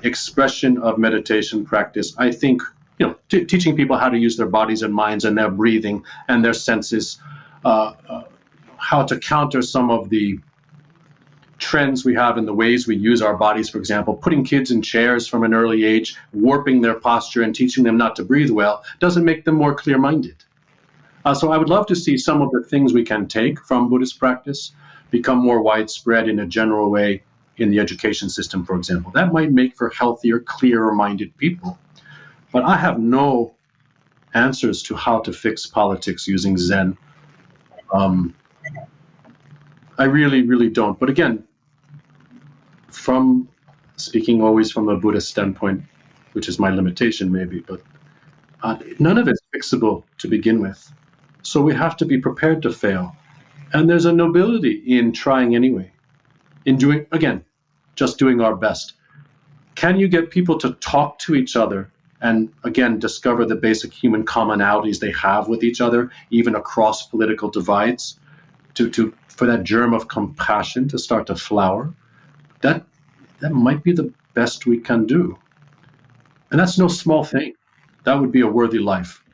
expression of meditation practice. I think teaching people how to use their bodies and minds and their breathing and their senses, how to counter some of the trends we have in the ways we use our bodies, for example, putting kids in chairs from an early age, warping their posture and teaching them not to breathe well, doesn't make them more clear-minded. So I would love to see some of the things we can take from Buddhist practice become more widespread in a general way in the education system, for example. That might make for healthier, clearer-minded people. But I have no answers to how to fix politics using Zen. I really, really don't. But again, from speaking always from a Buddhist standpoint, which is my limitation maybe, but none of it's fixable to begin with. So we have to be prepared to fail. And there's a nobility in trying anyway, in doing, again, just doing our best. Can you get people to talk to each other and, again, discover the basic human commonalities they have with each other, even across political divides, for that germ of compassion to start to flower? That might be the best we can do. And that's no small thing. That would be a worthy life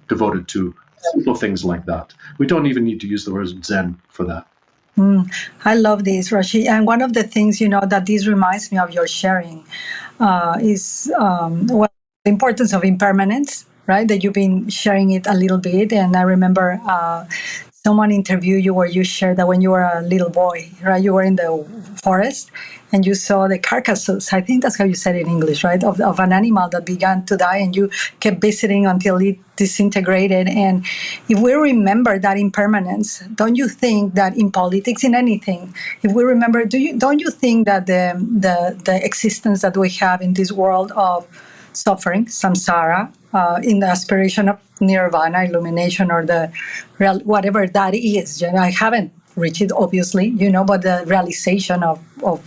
devoted to simple things like that. We don't even need to use the word Zen for that. I love this, Roshi. And one of the things, that this reminds me of your sharing is the importance of impermanence, right? That you've been sharing it a little bit. And I remember someone interviewed you where you shared that when you were a little boy, right? You were in the forest and you saw the carcasses. I think that's how you said it in English, right? Of an animal that began to die, and you kept visiting until it disintegrated. And if we remember that impermanence, don't you think that in politics, in anything, if we remember, don't you think that the existence that we have in this world of suffering, samsara, in the aspiration of nirvana, illumination, or the real, whatever that is. I haven't reached it, obviously, but the realization of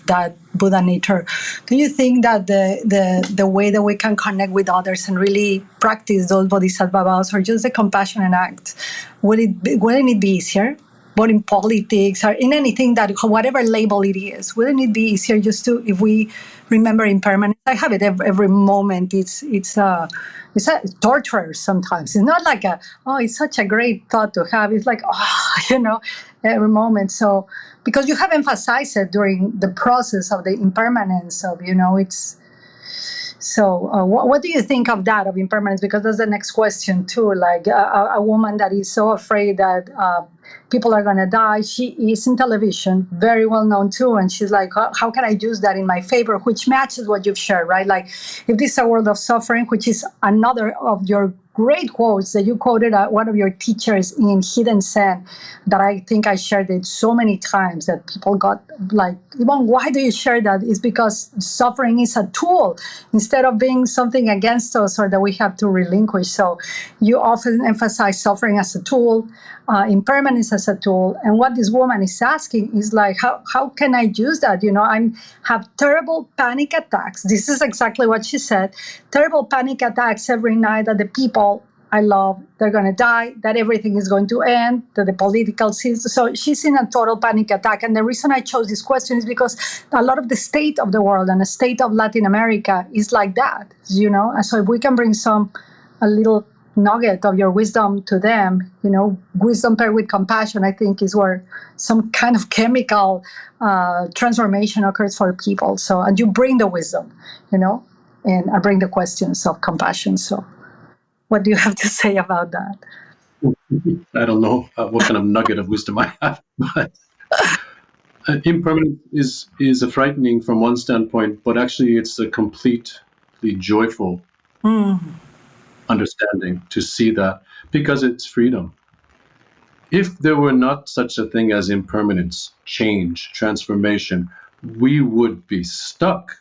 that Buddha nature. Do you think that the way that we can connect with others and really practice those bodhisattva vows, or just the compassionate act, wouldn't it be easier? But in politics or in anything that, whatever label it is, wouldn't it be easier just to, if we remember impermanence? I have it every moment. It's a torture sometimes. It's not like it's such a great thought to have. It's like, every moment. So, because you have emphasized it during the process of the impermanence of, it's. So what do you think of that, of impermanence? Because that's the next question too. Like a woman that is so afraid that people are going to die. She is in television, very well known too. And she's like, how can I use that in my favor? Which matches what you've shared, right? Like, if this is a world of suffering, which is another of your great quotes that you quoted one of your teachers in Hidden Zen, that I think I shared it so many times that people got like, Yvonne, why do you share that? It's because suffering is a tool instead of being something against us or that we have to relinquish. So you often emphasize suffering as a tool, impermanence as a tool. And what this woman is asking is like, how can I use that? I have terrible panic attacks. This is exactly what she said. Terrible panic attacks every night that the people I love, they're going to die, that everything is going to end, that the political system. So she's in a total panic attack. And the reason I chose this question is because a lot of the state of the world and the state of Latin America is like that, And so if we can bring a little nugget of your wisdom to them, wisdom paired with compassion, I think is where some kind of chemical transformation occurs for people. So, and you bring the wisdom, and I bring the questions of compassion. So what do you have to say about that? I don't know what kind of nugget of wisdom I have, but Impermanence is a frightening from one standpoint, but actually it's a completely joyful understanding to see that, because it's freedom. If there were not such a thing as impermanence, change, transformation, we would be stuck.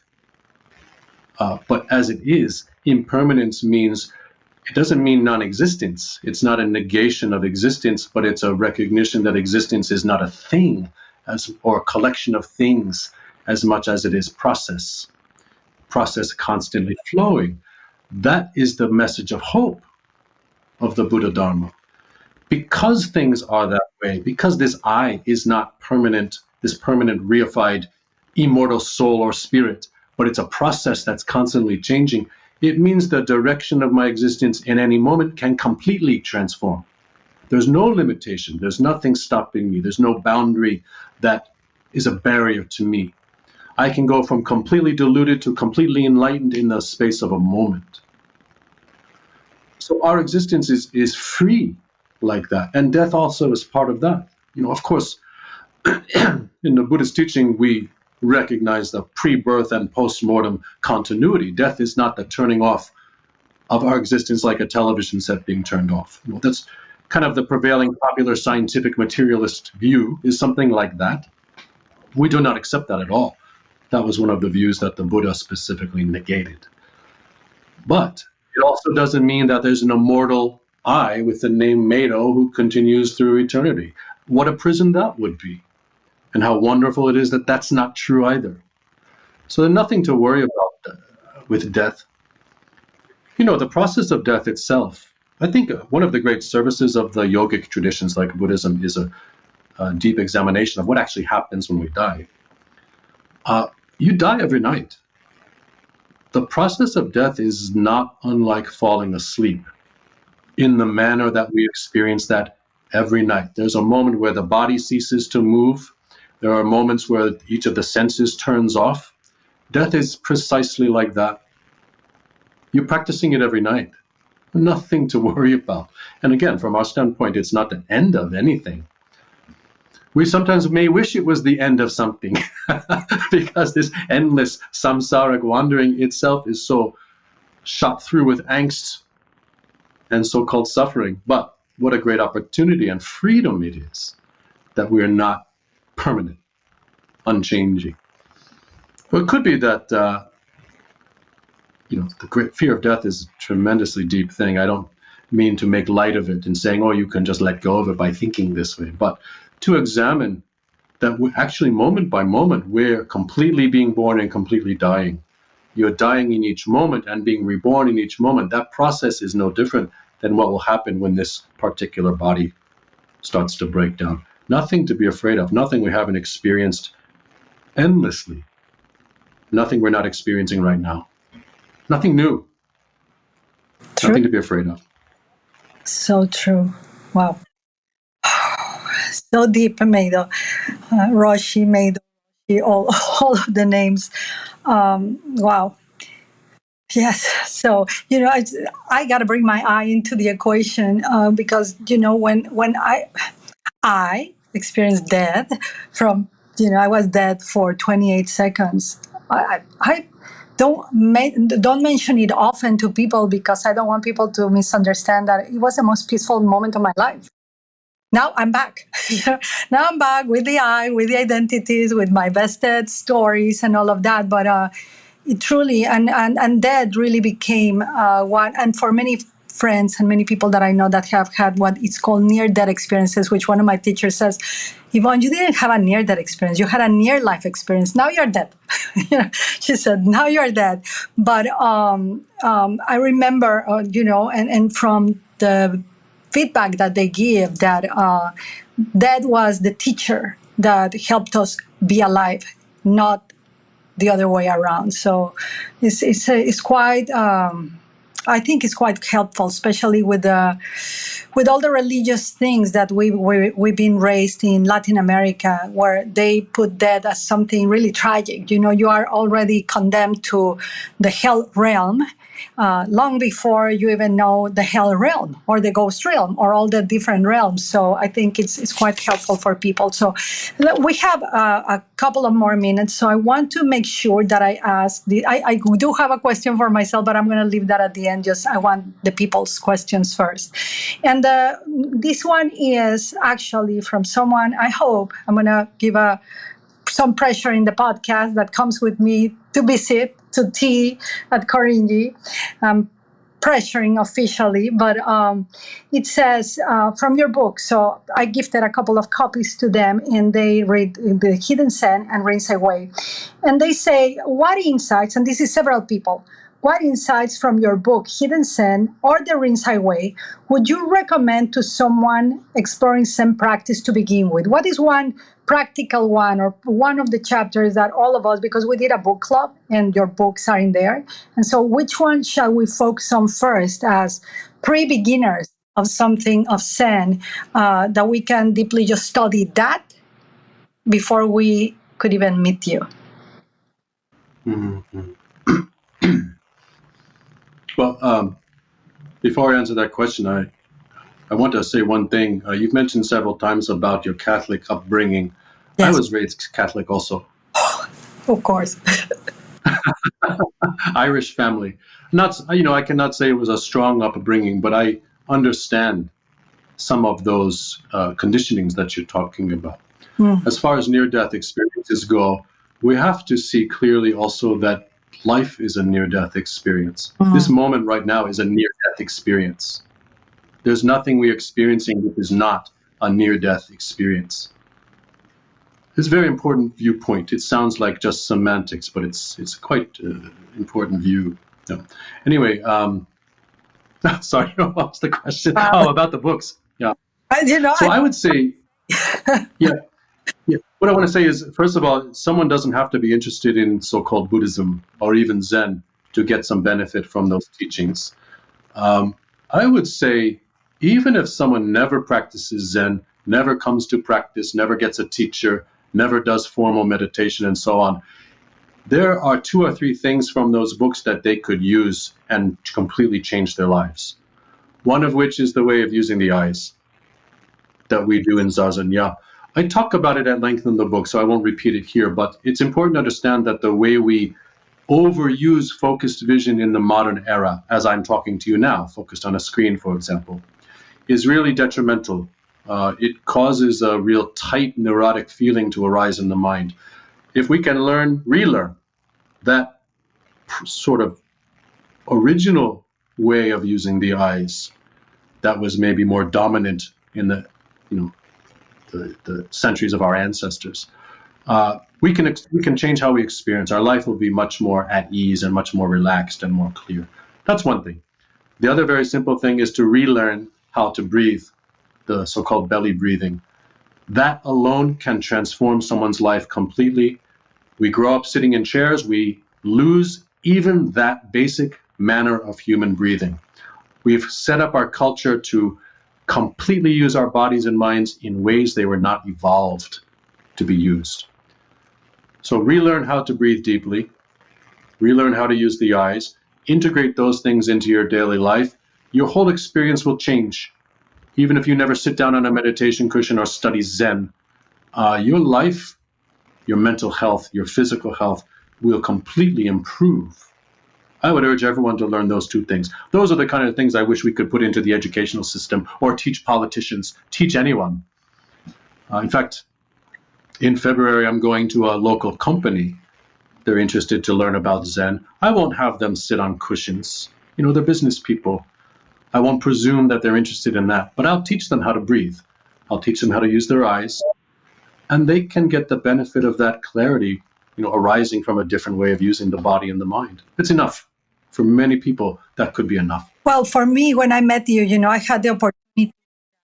But as it is, impermanence means, it doesn't mean non-existence. It's not a negation of existence, but it's a recognition that existence is not a thing or a collection of things as much as it is process constantly flowing. That is the message of hope of the Buddha Dharma. Because things are that way, because this I is not permanent, this permanent reified immortal soul or spirit, but it's a process that's constantly changing, it means the direction of my existence in any moment can completely transform. There's no limitation. There's nothing stopping me. There's no boundary that is a barrier to me. I can go from completely deluded to completely enlightened in the space of a moment. So our existence is free like that. And death also is part of that. Of course, in the Buddhist teaching, we recognize the pre-birth and post-mortem continuity. Death is not the turning off of our existence like a television set being turned off. That's kind of the prevailing popular scientific materialist view, is something like that. We do not accept that at all. That was one of the views that the Buddha specifically negated. But it also doesn't mean that there's an immortal I with the name Meido who continues through eternity. What a prison that would be. And how wonderful it is that that's not true either. So there's nothing to worry about with death. The process of death itself, I think one of the great services of the yogic traditions like Buddhism is a deep examination of what actually happens when we die. You die every night. The process of death is not unlike falling asleep in the manner that we experience that every night. There's a moment where the body ceases to move. There are moments where each of the senses turns off. Death is precisely like that. You're practicing it every night. Nothing to worry about. And again, from our standpoint, it's not the end of anything. We sometimes may wish it was the end of something because this endless samsaric wandering itself is so shot through with angst and so-called suffering. But what a great opportunity and freedom it is that we are not permanent, unchanging. Well, it could be that the great fear of death is a tremendously deep thing. I don't mean to make light of it and saying, oh, you can just let go of it by thinking this way, but to examine that we're actually moment by moment, we're completely being born and completely dying. You're dying in each moment and being reborn in each moment. That process is no different than what will happen when this particular body starts to break down. Nothing to be afraid of, nothing we haven't experienced endlessly, nothing we're not experiencing right now. Nothing new. True. Nothing to be afraid of. So true. Wow. So deep, Meido. Roshi, Meido, all of the names. Wow. Yes. So, I got to bring my I into the equation because, when I experienced death from, I was dead for 28 seconds. I don't mention it often to people because I don't want people to misunderstand that it was the most peaceful moment of my life. Now I'm back. Now I'm back with the I, with the identities, with my vested stories and all of that. But it truly, and death really became one. And for many friends and many people that I know that have had what is called near-death experiences, which one of my teachers says, Yvonne, you didn't have a near-death experience. You had a near-life experience. Now you're dead. She said, now you're dead. But I remember, and from the feedback that they give, that that was the teacher that helped us be alive, not the other way around. So it's quite I think it's quite helpful, especially with all the religious things that we've been raised in Latin America, where they put death as something really tragic. You are already condemned to the hell realm long before you even know the hell realm or the ghost realm or all the different realms. So I think it's quite helpful for people. So we have a couple of more minutes. So I want to make sure that I ask I do have a question for myself, but I'm going to leave that at the end. Just I want the people's questions first. And this one is actually from someone, I hope I'm going to give some pressure in the podcast, that comes with me to visit to tea at Korinji. Pressuring officially, but it says from your book. So I gifted a couple of copies to them, and they read the Hidden Zen and Rinzai Way. And they say, what insights, and this is several people, what insights from your book, Hidden Zen or the Rinzai Way, would you recommend to someone exploring Zen practice to begin with? What is one practical one or one of the chapters that all of us, because we did a book club and your books are in there, and so which one shall we focus on first as pre-beginners of something of Zen, that we can deeply just study that before we could even meet you? Mm-hmm. Well, before I answer that question, I want to say one thing. You've mentioned several times about your Catholic upbringing. Yes. I was raised Catholic also. Of course. Irish family. I cannot say it was a strong upbringing, but I understand some of those conditionings that you're talking about. As far as near-death experiences go, we have to see clearly also that life is a near-death experience. This moment right now is a near-death experience. There's nothing we're experiencing that is not a near-death experience. It's a very important viewpoint. It sounds like just semantics, but it's quite important view. No. Anyway, sorry, what was the question? About the books. Yeah. I would say, yeah. What I want to say is, first of all, someone doesn't have to be interested in so-called Buddhism or even Zen to get some benefit from those teachings. I would say, even if someone never practices Zen, never comes to practice, never gets a teacher, never does formal meditation and so on, there are 2 or 3 things from those books that they could use and completely change their lives. One of which is the way of using the eyes that we do in Zazen. Yeah. I talk about it at length in the book, so I won't repeat it here, but it's important to understand that the way we overuse focused vision in the modern era, as I'm talking to you now, focused on a screen, for example, is really detrimental. It causes a real tight neurotic feeling to arise in the mind. If we can relearn that sort of original way of using the eyes that was maybe more dominant in the centuries of our ancestors, we can change how we experience. Our life will be much more at ease and much more relaxed and more clear. That's one thing. The other very simple thing is to relearn how to breathe, the so-called belly breathing. That alone can transform someone's life completely. We grow up sitting in chairs, we lose even that basic manner of human breathing. We've set up our culture to completely use our bodies and minds in ways they were not evolved to be used. So relearn how to breathe deeply, relearn how to use the eyes, integrate those things into your daily life. Your whole experience will change. Even if you never sit down on a meditation cushion or study Zen, your life, your mental health, your physical health will completely improve. I would urge everyone to learn those 2 things. Those are the kind of things I wish we could put into the educational system or teach politicians, teach anyone. In fact, in February, I'm going to a local company. They're interested to learn about Zen. I won't have them sit on cushions. They're business people. I won't presume that they're interested in that, but I'll teach them how to breathe. I'll teach them how to use their eyes, and they can get the benefit of that clarity, arising from a different way of using the body and the mind. It's enough. For many people, that could be enough. Well, for me, when I met you, I had the opportunity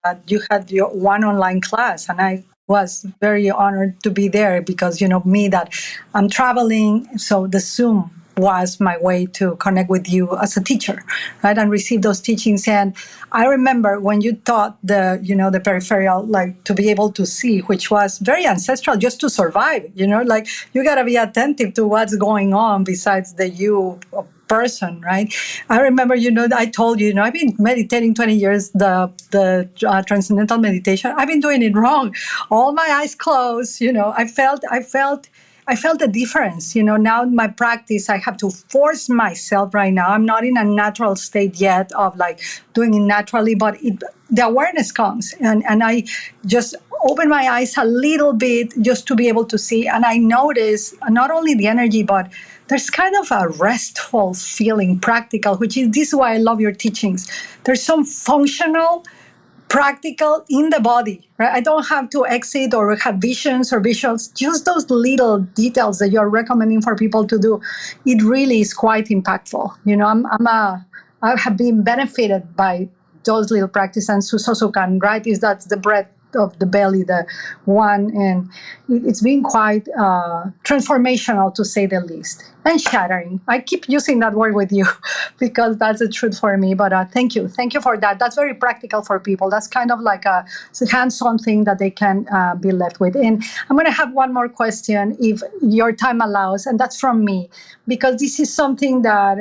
that you had your one online class, and I was very honored to be there because, me, that I'm traveling, so the Zoom was my way to connect with you as a teacher, right, and receive those teachings. And I remember when you taught the peripheral, like to be able to see, which was very ancestral, just to survive. Like you got to be attentive to what's going on besides the you person, right? I remember, I told you, I've been meditating 20 years, the transcendental meditation. I've been doing it wrong. All my eyes closed. I felt a difference. Now in my practice, I have to force myself right now. I'm not in a natural state yet of like doing it naturally, but the awareness comes, and I just open my eyes a little bit just to be able to see. And I notice not only the energy, but there's kind of a restful feeling, practical, which is this is why I love your teachings. There's some functional, practical in the body, right? I don't have to exit or have visions or visuals, just those little details that you're recommending for people to do. It really is quite impactful. I have been benefited by those little practices. And Susosukan, right, is that's the breath of the belly, the one, and it's been quite transformational, to say the least, and shattering. I keep using that word with you because that's the truth for me. But thank you for that. That's very practical for people. That's kind of like a hands-on thing that they can be left with. And I'm going to have one more question, if your time allows, and that's from me, because this is something that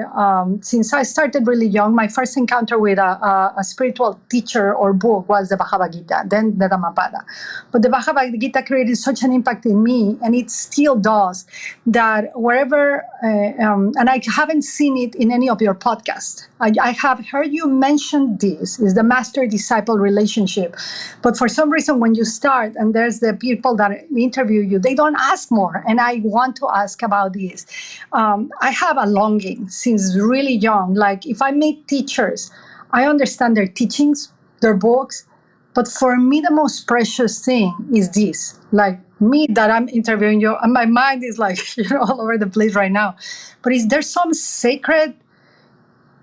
since I started really young, my first encounter with a spiritual teacher or book was the Bhagavad Gita, then the Dhammapada. But the Bhagavad Gita created such an impact in me, and it still does, that wherever, and I haven't seen it in any of your podcasts. I have heard you mention this, is the master-disciple relationship. But for some reason, when you start, and there's the people that interview you, they don't ask more. And I want to ask about this. I have a longing since really young. Like if I meet teachers, I understand their teachings, their books. But for me, the most precious thing is this. Like me that I'm interviewing you, and my mind is like all over the place right now. But is there some sacred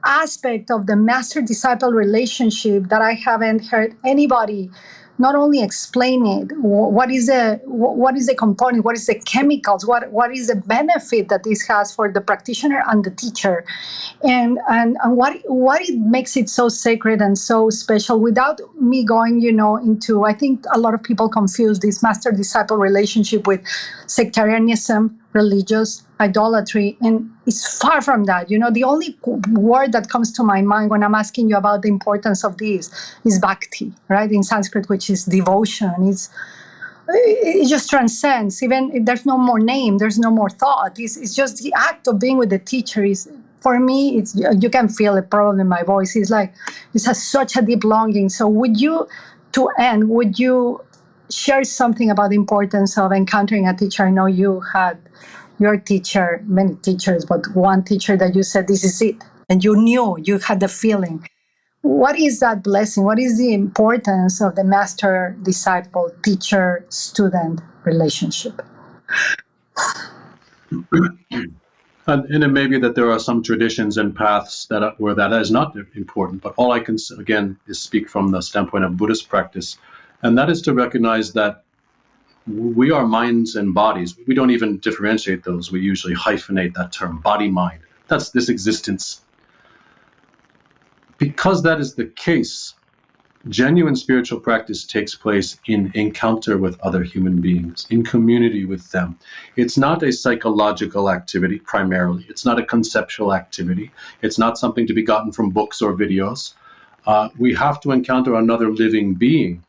aspect of the master-disciple relationship that I haven't heard anybody not only explain it, what is the component, what is the chemicals, what is the benefit that this has for the practitioner and the teacher, and what it makes it so sacred and so special, without me going into, I think a lot of people confuse this master-disciple relationship with sectarianism, religious idolatry, and it's far from that. The only word that comes to my mind when I'm asking you about the importance of this is bhakti, right, in Sanskrit, which is devotion. It just transcends. Even if there's no more name, there's no more thought. It's just the act of being with the teacher. For me, it's, you can feel it probably in my voice. It's like it has such a deep longing. So would you share something about the importance of encountering a teacher? I know you had your teacher, many teachers, but one teacher that you said, this is it. And you knew, you had the feeling. What is that blessing? What is the importance of the master, disciple, teacher, student relationship? And it may be that there are some traditions and paths where that is not important, but all I can, again, is speak from the standpoint of Buddhist practice, and that is to recognize that we are minds and bodies. We don't even differentiate those. We usually hyphenate that term, body-mind. That's this existence. Because that is the case, genuine spiritual practice takes place in encounter with other human beings, in community with them. It's not a psychological activity primarily. It's not a conceptual activity. It's not something to be gotten from books or videos. We have to encounter another living being,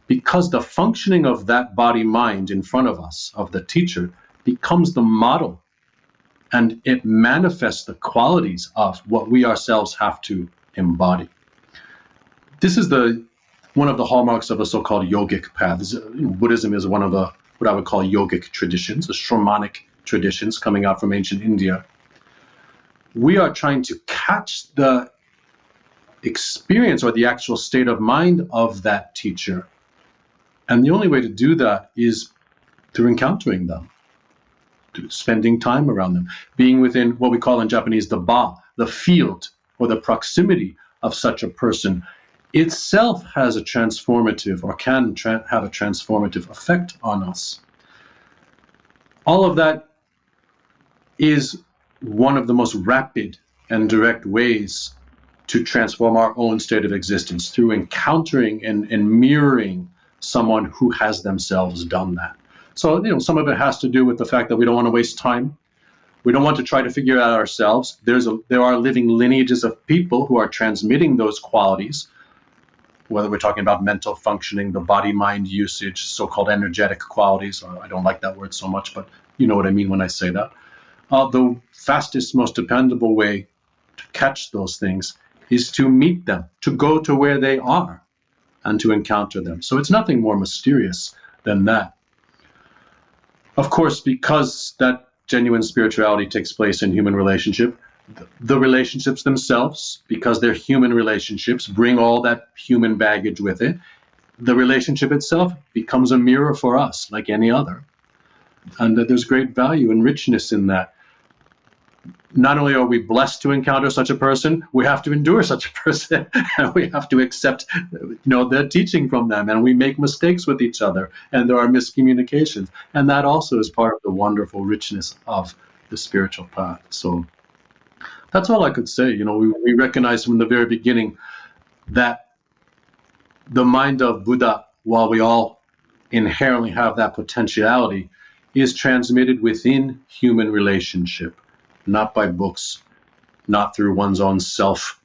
because the functioning of that body-mind in front of us, of the teacher, becomes the model, and it manifests the qualities of what we ourselves have to embody. This is one of the hallmarks of a so-called yogic path. Buddhism is one of the, what I would call yogic traditions, the shamanic traditions coming out from ancient India. We are trying to catch the experience or the actual state of mind of that teacher. And the only way to do that is through encountering them, through spending time around them, being within what we call in Japanese the ba, the field or the proximity of such a person itself has a transformative, or can have a transformative effect on us. All of that is one of the most rapid and direct ways to transform our own state of existence, through encountering and mirroring someone who has themselves done that. So, some of it has to do with the fact that we don't want to waste time. We don't want to try to figure it out ourselves. There are living lineages of people who are transmitting those qualities, whether we're talking about mental functioning, the body-mind usage, so-called energetic qualities. I don't like that word so much, but you know what I mean when I say that. The fastest, most dependable way to catch those things is to meet them, to go to where they are and to encounter them. So it's nothing more mysterious than that. Of course, because that genuine spirituality takes place in human relationship, the relationships themselves, because they're human relationships, bring all that human baggage with it. The relationship itself becomes a mirror for us, like any other. And there's great value and richness in that. Not only are we blessed to encounter such a person, we have to endure such a person, and we have to accept, their teaching from them, and we make mistakes with each other, and there are miscommunications, and that also is part of the wonderful richness of the spiritual path. So that's all I could say. We recognize from the very beginning that the mind of Buddha, while we all inherently have that potentiality, is transmitted within human relationship. Not by books, not through one's own self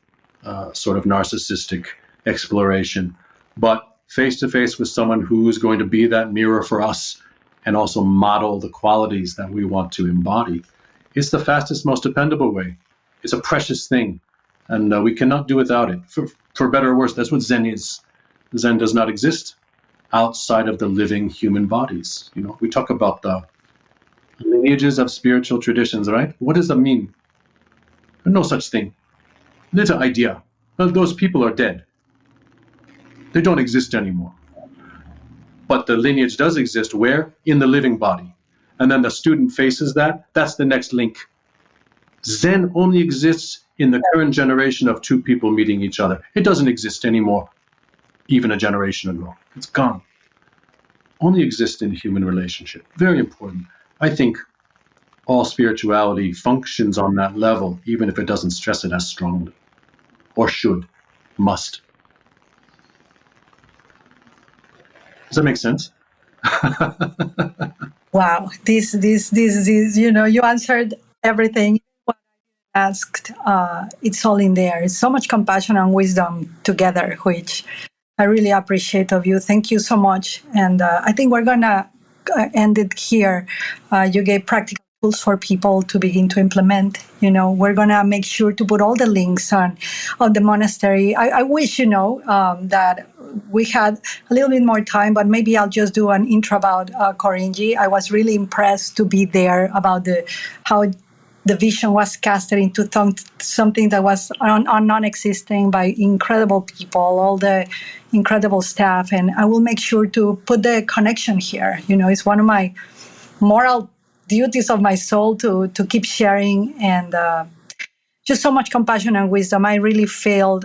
sort of narcissistic exploration, but face to face with someone who is going to be that mirror for us and also model the qualities that we want to embody. It's the fastest, most dependable way. It's a precious thing, and we cannot do without it. For better or worse, that's what Zen is. Zen does not exist outside of the living human bodies. We talk about the lineages of spiritual traditions, right? What does that mean? No such thing. There's an idea. Well, those people are dead. They don't exist anymore. But the lineage does exist where? In the living body. And then the student faces that. That's the next link. Zen only exists in the current generation of two people meeting each other. It doesn't exist anymore, even a generation ago. It's gone. Only exists in human relationship. Very important. I think all spirituality functions on that level, even if it doesn't stress it as strongly, or should, must. Does that make sense? Wow, this, you answered everything what I asked. It's all in there. It's so much compassion and wisdom together, which I really appreciate of you. Thank you so much. And I think we're gonna end it here. You gave practical tools for people to begin to implement. We're gonna make sure to put all the links on the monastery. I wish that we had a little bit more time, but maybe I'll just do an intro about Korinji. I was really impressed to be there about how the vision was casted into something that was non-existing by incredible people, all the incredible staff. And I will make sure to put the connection here. It's one of my moral duties of my soul to keep sharing, and just so much compassion and wisdom. I really feel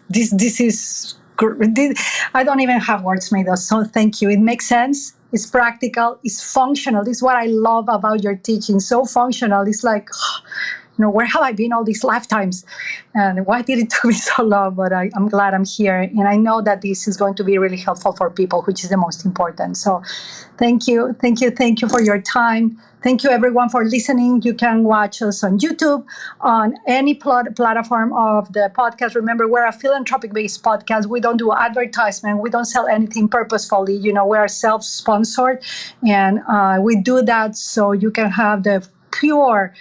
this is. I don't even have words, Meido. So thank you. It makes sense. It's practical. It's functional. This is what I love about your teaching. So functional. It's like, where have I been all these lifetimes? And why did it take me so long? But I'm glad I'm here. And I know that this is going to be really helpful for people, which is the most important. So thank you. Thank you. Thank you for your time. Thank you, everyone, for listening. You can watch us on YouTube, on any platform of the podcast. Remember, we're a philanthropic-based podcast. We don't do advertisement. We don't sell anything purposefully. We're self-sponsored. And we do that so you can have the pure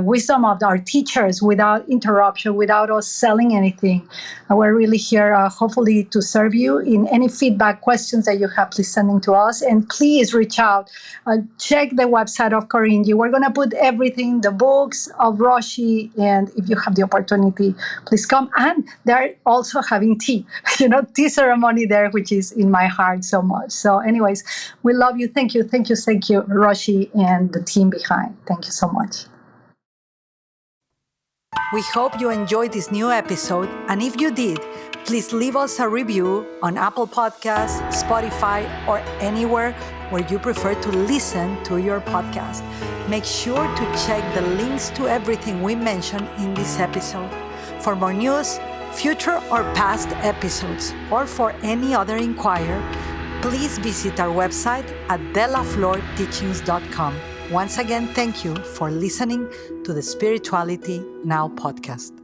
wisdom of our teachers without interruption, without us selling anything. We're really here, hopefully, to serve you. In any feedback, questions that you have, please send them to us. And please reach out. Check the website of Korinji. We're going to put everything, the books of Roshi, and if you have the opportunity, please come. And they're also having tea, tea ceremony there, which is in my heart so much. So anyways, we love you. Thank you, Roshi, and the team behind. Thank you so much. We hope you enjoyed this new episode, and if you did, please leave us a review on Apple Podcasts, Spotify, or anywhere where you prefer to listen to your podcast. Make sure to check the links to everything we mentioned in this episode. For more news, future or past episodes, or for any other inquiry, please visit our website at delaflorteachings.com. Once again, thank you for listening to the Spirituality Now podcast.